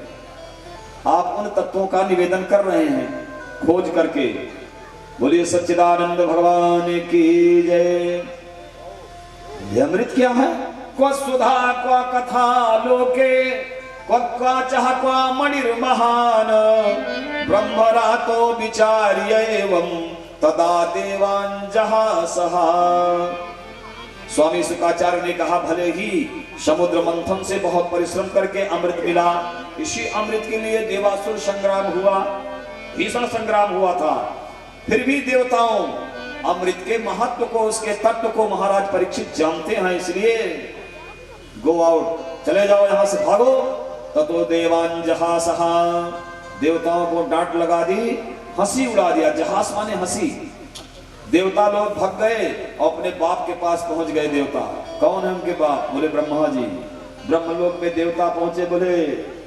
आप उन तत्वों का निवेदन कर रहे हैं खोज करके। बोलिए सच्चिदानंद भगवान की जय। ये अमृत क्या है? क्व सुधा क्व कथा लोके क्व चाह क्व मणिर महान ब्रह्मरा तो विचार्य एवं तदा देवान जहां सहा। स्वामी शुकाचार्य ने कहा भले ही समुद्र मंथन से बहुत परिश्रम करके अमृत मिला, इसी अमृत के लिए देवासुर संग्राम हुआ, भीषण संग्राम हुआ था, फिर भी देवताओं अमृत के महत्व को, उसके तत्व को महाराज परीक्षित जानते हैं, इसलिए गो आउट, चले जाओ यहां से, भागो। ततो देवान जहासहा, देवताओं को डांट लगा दी, हंसी उड़ा दिया। जहास माने हंसी। देवता लोग भाग गए और अपने बाप के पास पहुंच गए। देवता कौन है उनके बाप? बोले ब्रह्मा जी। ब्रह्मलोक में देवता पहुंचे, बोले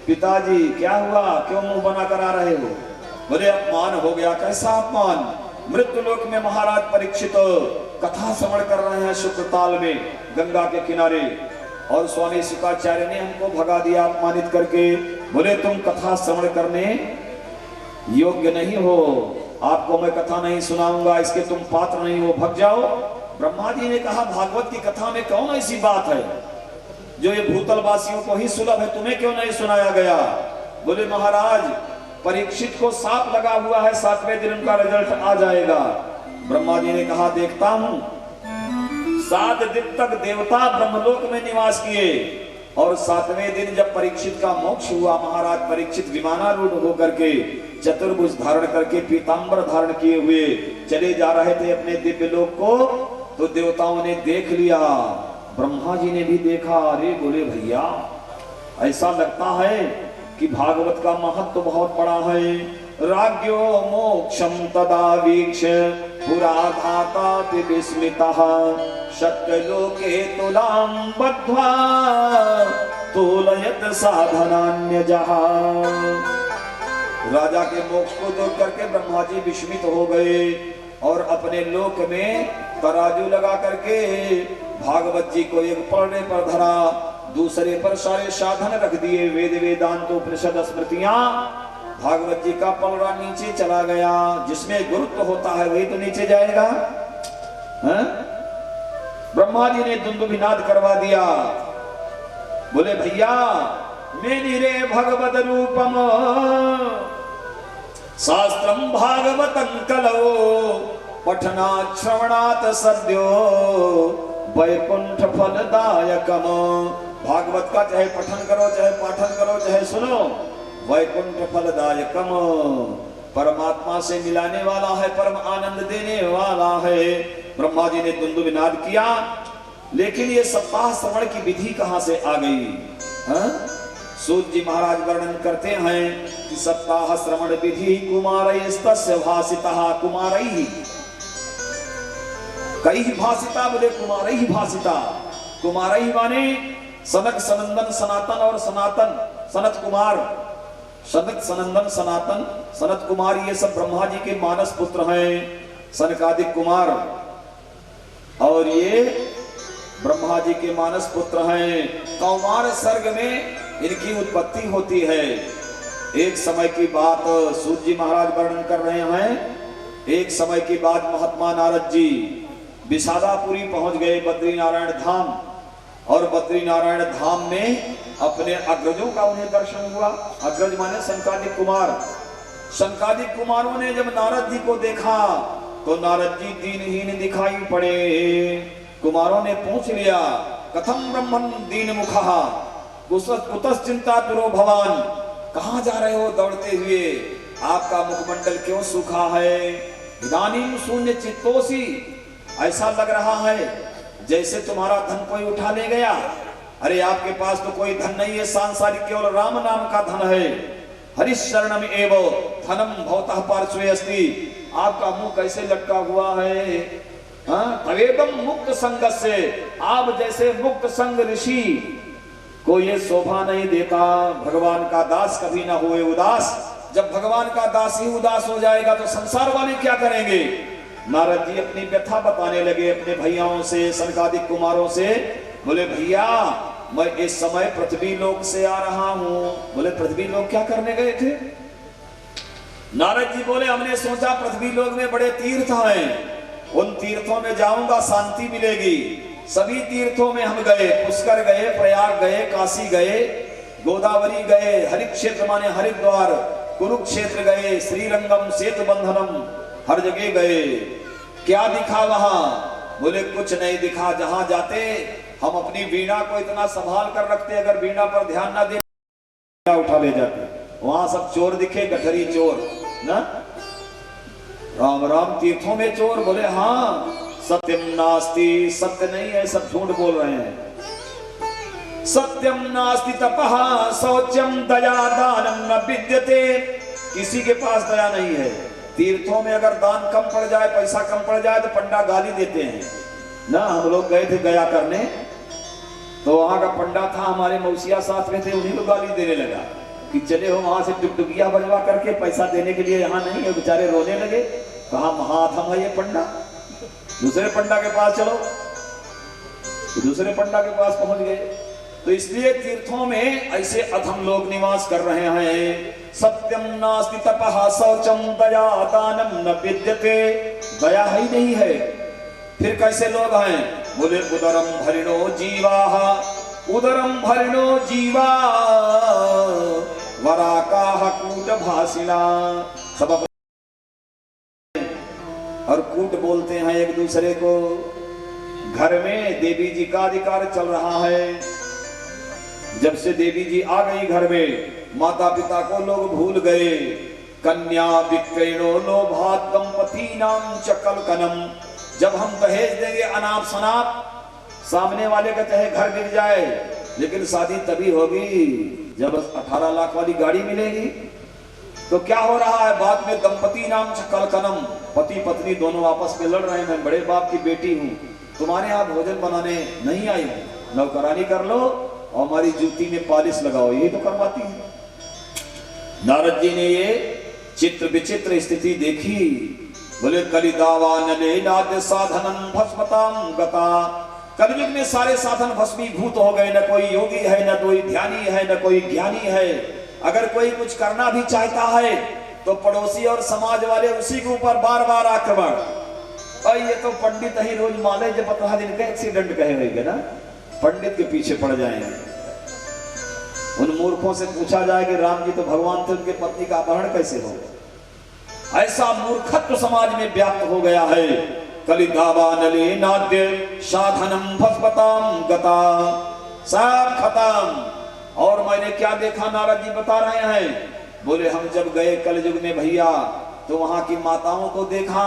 पिताजी क्या हुआ, क्यों मुंह बना कर आ रहे हो? बोले अपमान हो गया। कैसा अपमान? मृत्यु लोक में महाराज परीक्षित कथा श्रवण कर रहे हैं शुक्रताल में गंगा के किनारे, और स्वामी शुकाचार्य ने हमको भगा दिया अपमानित करके। बोले तुम कथा श्रवण करने योग्य नहीं हो, आपको मैं कथा नहीं सुनाऊंगा, इसके तुम पात्र नहीं हो, भग जाओ। ब्रह्मा जी ने कहा भागवत की कथा में कौन ऐसी बात है जो ये भूतल वासियों को ही सुलभ है, तुम्हें क्यों नहीं सुनाया गया? बोले महाराज परीक्षित को सांप लगा हुआ है, 7वें दिन उनका रिजल्ट आ जाएगा। ब्रह्मा जी ने कहा देखता हूं। 7 दिन तक देवता ब्रह्मलोक में निवास किए, और 7वें दिन जब परीक्षित का मोक्ष हुआ, महाराज परीक्षित विमानारूढ़ होकर के चतुर्भुज धारण करके पीतांबर धारण किए हुए चले जा रहे थे अपने दिव्य लोक को, तो देवताओं ने देख लिया, ब्रह्मा जी ने भी देखा। अरे बोले भैया ऐसा लगता है कि भागवत का महत्व बहुत बड़ा है। राज्ञो मोक्षम तदा वीक्ष पुरा धाता विस्मितः शक्यलोके तुलां बद्ध्वा तोलयत साधनान्यजः। राजा के मोक्ष को देख करके ब्रह्मा जी विस्मित हो गए, और अपने लोक में तराजू लगा करके भागवत जी को एक पलड़े पर धरा, दूसरे पर सारे साधन रख दिए, वेद वेदांत उपनिषद स्मृतियां। भागवत जी का पलड़ा नीचे चला गया, जिसमें गुरुत्व होता है वही तो नीचे जाएगा। ब्रह्मा जी ने दुंदुभिनाद करवा दिया। बोले भैया मेनिरे भगवत रूपम शास्त्रम भागवतं कलौ पठनात् श्रवणात् सद्यो वैकुंठ फलदायकम। भागवत का चाहे पठन करो, चाहे पाठन करो, चाहे सुनो, वैकुंठ फलदायकम, परमात्मा से मिलाने वाला है, परम आनंद देने वाला है। ब्रह्मा जी ने दुंदुभिनाद किया, लेकिन ये सप्ताह श्रवण की विधि कहां से आ गई? सूत जी महाराज वर्णन करते हैं कि सप्ताह श्रवण विधि कुमारैस्तस्य भासितः कुमारैः। कई भाषिता बोले कुमारैः भाषिता। कुमारैः माने सनक सनंदन सनातन और सनातन सनत कुमार। सनक सनंदन सनातन सनत कुमार ये सब ब्रह्मा जी के मानस पुत्र हैं, सनकादिक कुमार, और ये ब्रह्मा जी के मानस पुत्र हैं। कौमार सर्ग में इनकी उत्पत्ति होती है। एक समय की बात सूत जी महाराज वर्णन कर रहे हैं। एक समय की बात महात्मा नारद जी विषादापुरी पहुंच गए, बद्रीनारायण धाम, और बद्रीनारायण धाम में अपने अग्रजों का उन्हें दर्शन हुआ। अग्रज माने संकादिक कुमार। संकादिक कुमारों ने जब नारद जी को देखा तो नारद जी दीनहीन दिखाई पड़े। कुमारों ने पूछ लिया कथम ब्रह्मन् दीन मुखः कुतश्चिंता तुरो भवान, कहां जा रहे हो दौड़ते हुए, आपका मुखमंडल क्यों सूखा है? इदानीं शून्य चित्तोसी, ऐसा लग रहा है जैसे तुम्हारा धन कोई उठा ले गया। अरे आपके पास तो कोई धन नहीं है, सांसारिक केवल राम नाम का धन है। हरिशरणम एव धनम भवतः पार्श्वे अस्ति, आपका मुंह कैसे लटका हुआ है? तवेदम मुक्त संग से, आप जैसे मुक्त संग ऋषि को ये शोभा नहीं देता। भगवान का दास कभी ना हुए उदास। जब भगवान का दास ही उदास हो जाएगा तो संसार वाले क्या करेंगे? नारद जी अपनी व्यथा बताने लगे अपने भैयाओं से, सनकादिक कुमारों से। बोले भैया मैं इस समय पृथ्वी लोक से आ रहा हूं। बोले पृथ्वी लोक क्या करने गए थे? नारद जी बोले हमने सोचा पृथ्वी लोक में बड़े तीर्थ हैं, उन तीर्थों में जाऊंगा शांति मिलेगी। सभी तीर्थों में हम गए, पुष्कर गए, प्रयाग गए, काशी गए, गोदावरी गए, हरिक्षेत्र माने हरिद्वार, कुरुक्षेत्र गए, श्रीरंगम, सेतुबंधनम, हर जगह गए। क्या दिखा वहां? बोले कुछ नहीं दिखा। जहां जाते हम अपनी वीणा को इतना संभाल कर रखते, अगर वीणा पर ध्यान ना दे उठा ले जाते। वहां सब चोर दिखे, गठरी चोर ना। राम राम, तीर्थों में चोर? बोले हाँ। सत्यम नास्ति, सत्य नहीं है, सब झूठ बोल रहे हैं। सत्यम नास्ति तपः शौचम दया दानम न विद्यते। किसी के पास दया नहीं है। तीर्थों में अगर दान कम पड़ जाए, पैसा कम पड़ जाए तो पंडा गाली देते हैं ना। हम लोग गए थे गया करने, तो वहां का पंडा था, हमारे मौसिया साथ में थे, उन्हीं को गाली देने लगा कि चले हो वहां से टुकटुकिया बजवा करके पैसा देने के लिए, यहाँ नहीं है। बेचारे रोने लगे। कहा महाथम है ये पंडा, दूसरे पंडा के पास चलो। तो दूसरे पंडा के पास पहुंच गए। तो इसलिए तीर्थों में ऐसे अधम लोग निवास कर रहे हैं। सत्यम नास्ति तपः शौचम दया दानम न विद्यते। दया ही नहीं है, फिर कैसे लोग हैं? बोले उदरम भरिणो जीवाः, उदरम भरिणो जीवा वराकाः कूट भाषिणा। सब और कूट बोलते हैं एक दूसरे को। घर में देवी जी का अधिकार चल रहा है। जब से देवी जी आ गई घर में, माता पिता को लोग भूल गए। कन्या विक्रयणो लोभात दंपति नाम च कलकनम। जब हम दहेज देंगे अनाप शनाप, सामने वाले का चाहे घर गिर जाए, लेकिन शादी तभी होगी जब 18 लाख वाली गाड़ी मिलेगी। तो क्या हो रहा है? बाद में दंपति नाम च कलकनम। पति पत्नी दोनों आपस में लड़ रहे हैं। मैं बड़े बाप की बेटी हूँ, तुम्हारे यहाँ भोजन बनाने नहीं आई हूँ, नौकरानी कर लो और हमारी जूती में पॉलिश लगाओ, यही तो करवाती है। नारद जी ने ये चित्र विचित्र स्थिति देखी। बोले कलिदावानले नाद्य साधनम भस्मताम गता। कलयुग में सारे साधन भस्मीभूत हो गए। न कोई योगी है, न कोई ध्यानी है, न कोई ज्ञानी है। अगर कोई कुछ करना भी चाहता है तो पड़ोसी और समाज वाले उसी के ऊपर बार बार आक्रमण। और ये तो पंडित ही रोज माले जब 15 दिन का एक्सीडेंट कहे हुए ना, पंडित के पीछे पड़ जाएंगे। उन मूर्खों से पूछा जाए कि राम जी तो भगवान थे, उनके पत्नी का अपहरण कैसे हो? ऐसा मूर्खत्व समाज में व्याप्त हो गया है। कलिदावानले नाद्य साधनम भस्मताम गता। सब खत्म। और मैंने क्या देखा? नारद जी बता रहे हैं। बोले हम जब गए कलयुग में भैया, तो वहां की माताओं को देखा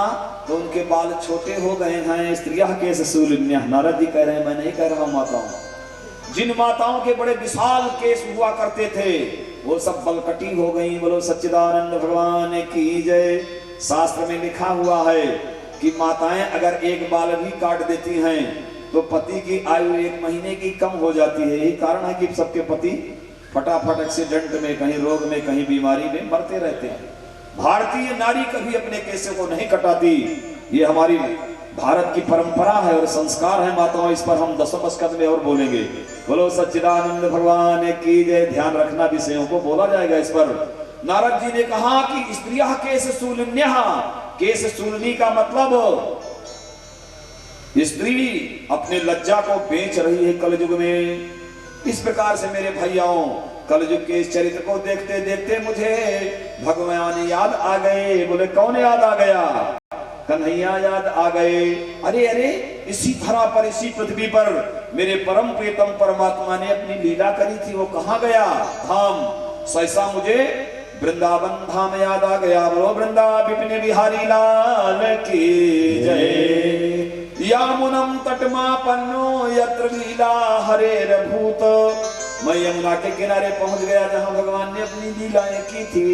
तो उनके बाल छोटे हो गए हैं। स्त्रियः केश शूलिन्यः। नारद जी कह रहे हैं, मैं नहीं कह रहा माताओं। जिन माताओं के बड़े विशाल केश हुआ करते थे, वो सब बलकटी हो गई। बोलो सच्चिदानंद भगवान की जय। शास्त्र में लिखा हुआ है कि माताएं अगर एक बाल भी काट देती हैं तो पति की आयु 1 महीने की कम हो जाती है। यही कारण है कि सबके पति फटाफट एक्सीडेंट में, कहीं रोग में, कहीं बीमारी में मरते रहते हैं। भारतीय नारी कभी अपने केशों को नहीं कटाती। ये हमारी भारत की परंपरा है और संस्कार है माताओं। इस पर हम 10 स्कंद में और बोलेंगे। बोलो सच्चिदानंद भगवान की जय। ध्यान रखना, विषयों को बोला जाएगा इस पर। नारद जी ने कहा कि स्त्रियः केश शूलिन्यः। केश शूलनी का मतलब स्त्री अपने लज्जा को बेच रही है कलयुग में। इस प्रकार से मेरे भाइयों, कलयुग के इस चरित्र को देखते देखते मुझे भगवान याद आ गए। बोले कौन याद आ गया? कन्हैया याद आ गए। अरे अरे, इसी धरा पर, इसी पृथ्वी पर मेरे परम प्रियतम परमात्मा ने अपनी लीला करी थी। वो कहाँ गया धाम? सहसा मुझे वृंदावन धाम याद आ गया। बोलो वृंदा विपिन बिहारी लाल की जय। यामुनम तटमापन्नो यत्र लीला हरेर भूत। मैं यमुना के किनारे पहुंच गया जहां भगवान ने अपनी लीलाएं की थी।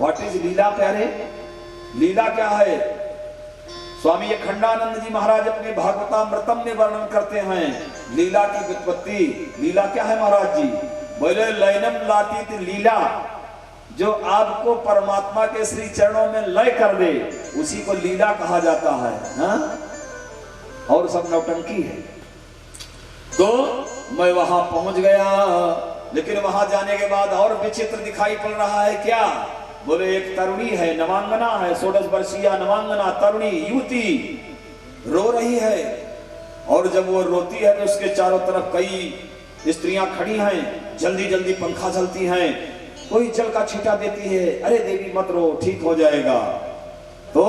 व्हाट इज लीला प्यारे? लीला क्या है? स्वामी अखंडानंद जी महाराज अपने भागवतामृतम में वर्णन करते हैं लीला की व्युत्पत्ति। लीला क्या है महाराज जी? बोले लयनम लाती लीला। जो आपको परमात्मा के श्री चरणों में लय कर दे, उसी को लीला कहा जाता है। हाँ? और सब नौटंकी है। तो मैं वहां पहुंच गया, लेकिन वहां जाने के बाद और विचित्र दिखाई पड़ रहा है। क्या? बोले एक तरुणी है, नवांगना है, 16 वर्षीय नवांगना तरुणी युवती रो रही है। और जब वो रोती है तो उसके चारों तरफ कई स्त्रियां खड़ी हैं, जल्दी जल्दी पंखा चलती हैं, कोई जल का छींटा देती है, अरे देवी मत रो, ठीक हो जाएगा। तो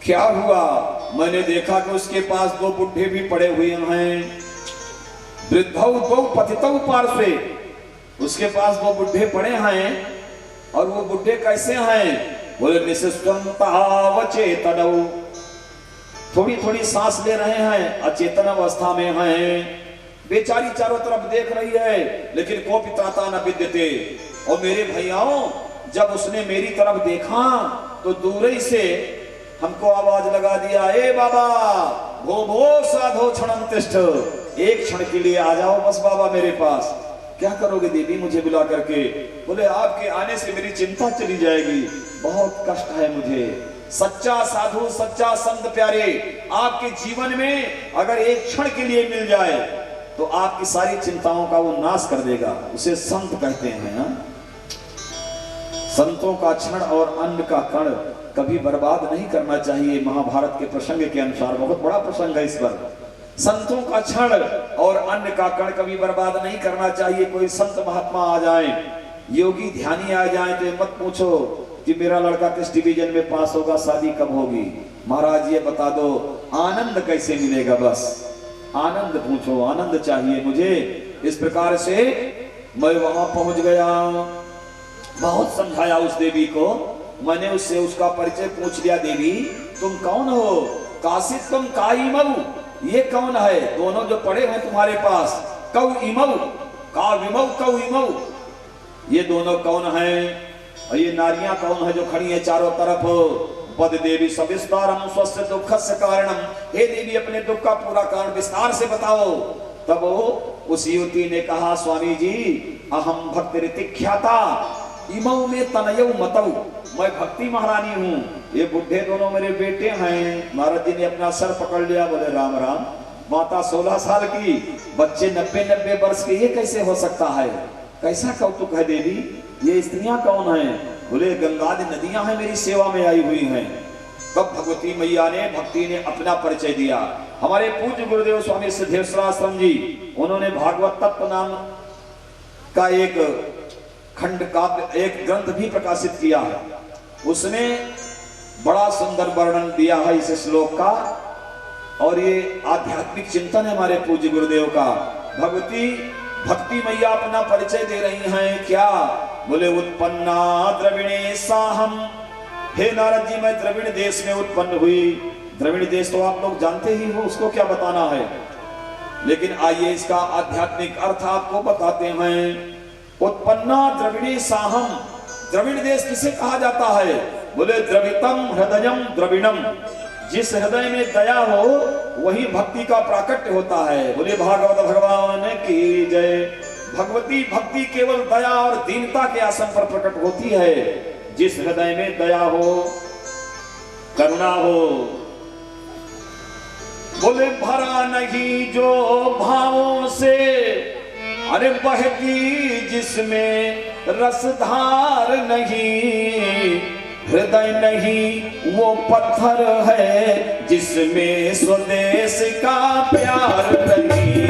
क्या हुआ, मैंने देखा कि उसके पास 2 बुढ़े भी पड़े हुए हैं, वृद्धौ द्वौ पतितौ पार्श्वे, उसके पास 2 बुढ़े पड़े हैं। और वो बुढ़े कैसे हैं, बोले निशिष्टं तावचेतनौ, थोड़ी थोड़ी सांस ले रहे हैं, अचेतन अवस्था में हैं। बेचारी चारों तरफ देख रही है लेकिन कोपि त्राता न विद्यते। और मेरे भैयाओं, जब उसने मेरी तरफ देखा तो दूर ही से हमको आवाज लगा दिया, ए बाबा भो भो साधो क्षणं तिष्ठ, एक क्षण के लिए आ जाओ बस बाबा मेरे पास। क्या करोगे देवी मुझे बुला करके? बोले आपके आने से मेरी चिंता चली जाएगी, बहुत कष्ट है मुझे। सच्चा साधु सच्चा संत प्यारे आपके जीवन में अगर एक क्षण के लिए मिल जाए तो आपकी सारी चिंताओं का वो नाश कर देगा, उसे संत कहते हैं। हा? संतों का क्षण और अन्न का कण कभी बर्बाद नहीं करना चाहिए। महाभारत के प्रसंग के अनुसार, बहुत बड़ा प्रसंग है इस पर, संतों का क्षण और अन्न का कण कभी बर्बाद नहीं करना चाहिए। कोई संत महात्मा आ जाए, योगी ध्यानी आ जाए तो मत पूछो कि मेरा लड़का किस डिवीजन में पास होगा, शादी कब होगी, महाराज ये बता दो, आनंद कैसे मिलेगा, बस आनंद पूछो, आनंद चाहिए मुझे। इस प्रकार से मैं वहां पहुंच गया, बहुत समझाया उस देवी को, मैंने उससे उसका परिचय पूछ लिया, देवी तुम कौन हो? काशित तुम का इमऊ, ये कौन है? दोनों जो पड़े हैं तुम्हारे पास, कौ इमऊ का विमऊ कौ इमऊ, ये दोनों कौन हैं? और ये नारियां कौन है जो खड़ी है चारों तरफ? पद देवी सविस्तारम स्वस्य दुखस्य कारणम, हे देवी अपने दुख का पूरा कारण विस्तार से बताओ। तब उस युवती ने कहा, स्वामी जी अहम भक्ति ऋतिख्याता इमऊ में तनयऊ मतऊ, मैं भक्ति महारानी हूँ, ये बुढ़े दोनों मेरे बेटे हैं। महाराज जी ने अपना सर पकड़ लिया, बोले राम राम, माता 16 साल की, बच्चे 90 वर्ष के, ये कैसे हो सकता है? कैसा कौतुक है देवी, ये स्त्रियां कौन हैं? बोले गंगादि नदियां हैं मेरी सेवा में आई हुई हैं। तब भगवती मैया ने भक्ति ने अपना परिचय दिया। हमारे पूज्य गुरुदेव स्वामी सिद्धेश्वर आश्रम जी, उन्होंने भागवत तत्व नाम का एक खंड काव्य, एक ग्रंथ भी प्रकाशित किया है। उसमें बड़ा सुंदर वर्णन दिया है इस श्लोक का, और ये आध्यात्मिक चिंतन है हमारे पूज्य गुरुदेव का। भक्ति मैया अपना परिचय दे रही हैं। क्या? बोले उत्पन्ना द्रविणे साहम, हे नारद जी मैं द्रविड़ देश में उत्पन्न हुई। द्रविड़ देश तो आप लोग जानते ही हो, उसको क्या बताना है, लेकिन आइए इसका आध्यात्मिक अर्थ आपको बताते हैं। उत्पन्ना द्रविणे साहम, द्रविड़ देश किसे कहा जाता है? बोले द्रवितम हृदयम द्रविणम, जिस हृदय में दया हो वही भक्ति का प्राकट्य होता है। बोले भागवत भगवान की जय। भगवती भक्ति केवल दया और दीनता के आसन पर प्रकट होती है। जिस हृदय में दया हो, करुणा हो, बोले भरा नहीं जो भावों से, अरे बहती जिसमें रसधार नहीं, हृदय नहीं वो पत्थर है जिसमें स्वदेश का प्यार नहीं।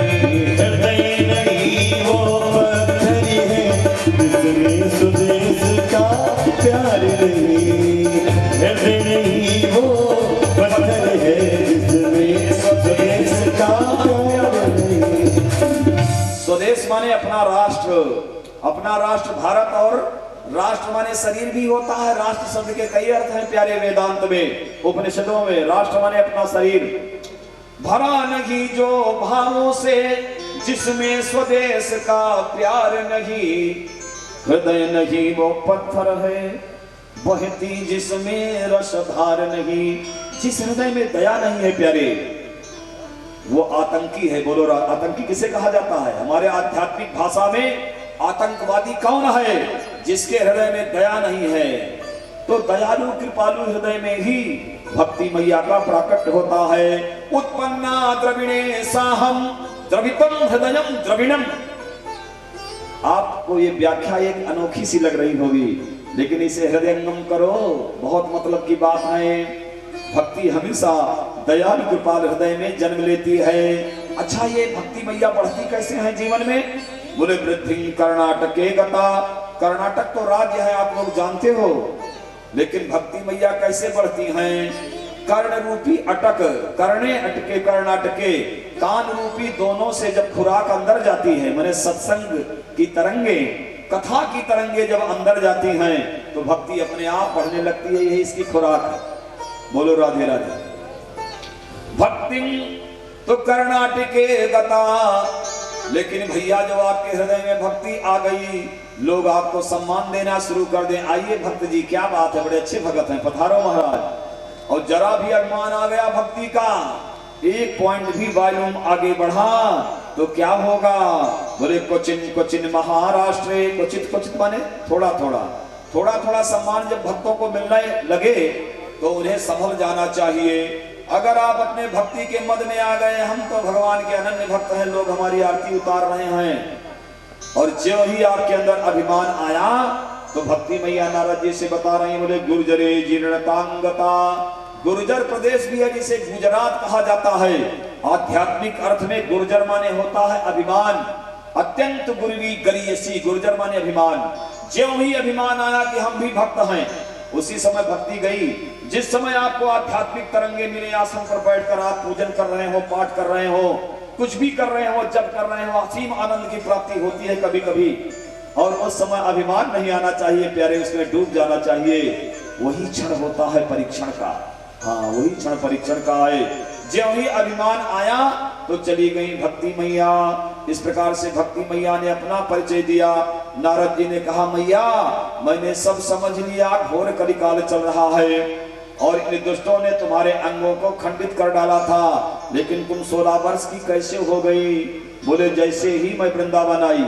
हृदय नहीं वो पत्थर है जिसमें स्वदेश का प्यार नहीं। हृदय नहीं वो पत्थर है जिसमें स्वदेश का प्यार नहीं। स्वदेश माने अपना राष्ट्र, अपना राष्ट्र भारत, और राष्ट्र माने शरीर भी होता है। राष्ट्र शब्द के कई अर्थ हैं प्यारे वेदांत में, उपनिषदों में। राष्ट्र माने अपना शरीर। भरा नहीं जो भावों से जिसमें स्वदेश का प्यार नहीं, हृदय नहीं वो पत्थर है बहती जिसमें रसधार नहीं। जिस हृदय में दया नहीं है प्यारे, वो आतंकी है। बोलो आतंकी किसे कहा जाता है? हमारे आध्यात्मिक भाषा में आतंकवादी कौन है? जिसके हृदय में दया नहीं है। तो दयालु कृपालु हृदय में ही भक्ति मैया का प्राकट्य होता है। उत्पन्ना द्रविणे साहम द्रवितम हृदयम द्रविणम। आपको ये व्याख्या एक अनोखी सी लग रही होगी, लेकिन इसे हृदयंगम करो, बहुत मतलब की बात है। भक्ति हमेशा दयालु कृपाल हृदय में जन्म लेती है। अच्छा, ये भक्ति मैया बढ़ती कैसे हैं जीवन में? बोले वृद्धि कर्नाटके गता। कर्नाटक तो राज्य है, आप लोग जानते हो, लेकिन भक्ति मैया कैसे बढ़ती हैं? कर्ण रूपी अटक, कर्णे अटके कर्नाटके, कान रूपी दोनों से जब खुराक अंदर जाती है, माने सत्संग की तरंगे, कथा की तरंगे जब अंदर जाती हैं तो भक्ति अपने आप बढ़ने लगती है। यही इसकी खुराक है। बोलो राधे राधे। भक्ति तो कर्नाटके गता, लेकिन भैया जब आपके हृदय में भक्ति आ गई, लोग आपको सम्मान देना शुरू कर दें। आइए भक्त जी, क्या बात है, बड़े अच्छे भगत हैं, पधारो महाराज। और जरा भी अभिमान आ गया भक्ति का, एक पॉइंट भी वॉल्यूम आगे बढ़ा तो क्या होगा? बोले क्वचिन क्वचिन महाराष्ट्र, क्वचित क्वचित माने थोड़ा थोड़ा, थोड़ा थोड़ा सम्मान जब भक्तों को मिलने लगे तो उन्हें संभल जाना चाहिए। अगर आप अपने भक्ति के मद में आ गए, हम तो भगवान के अनन्य भक्त हैं, लोग हमारी आरती उतार रहे हैं, और जो ही आपके अंदर अभिमान आया तो भक्ति मैया नारद जी से बता रही हैं, बोले गुर्जरे जीर्णतांगता। गुर्जर प्रदेश भी है जिसे गुजरात कहा जाता है। आध्यात्मिक अर्थ में गुर्जर माने होता है अभिमान। अत्यंत गुरवी गरीयसी, गुर्जर माने अभिमान। ज्यों ही अभिमान आया कि हम भी भक्त हैं, उसी समय भक्ति गई। जिस समय आपको आध्यात्मिक तरंगे मिले, आसन पर बैठकर आप पूजन कर रहे हो, पाठ कर रहे हो, कुछ भी कर रहे हो, जब कर रहे हो, असीम आनंद की प्राप्ति होती है कभी कभी, और उस समय अभिमान नहीं आना चाहिए प्यारे, उसमें डूब जाना चाहिए। वही क्षण होता है परीक्षण का। हाँ, वही क्षण परीक्षण का है। ज्यों ही अभिमान आया तो चली गई भक्ति मैया। इस प्रकार से भक्ति मैया ने अपना परिचय दिया। नारद जी ने कहा, मैया मैंने सब समझ लिया, घोर कलिकाल चल रहा है और इन दुष्टों ने तुम्हारे अंगों को खंडित कर डाला था, लेकिन तुम 16 वर्ष की कैसे हो गई? बोले जैसे ही मैं वृंदावन आई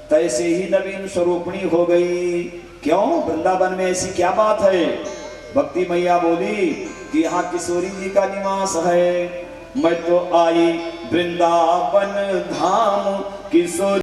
तैसे ही नवीन स्वरूपणी हो गई। क्यों? वृंदावन में ऐसी क्या बात है? भक्ति मैया बोली कि यहाँ किशोरी जी का निवास है। मैं तो आई वृंदावन धाम किशोरी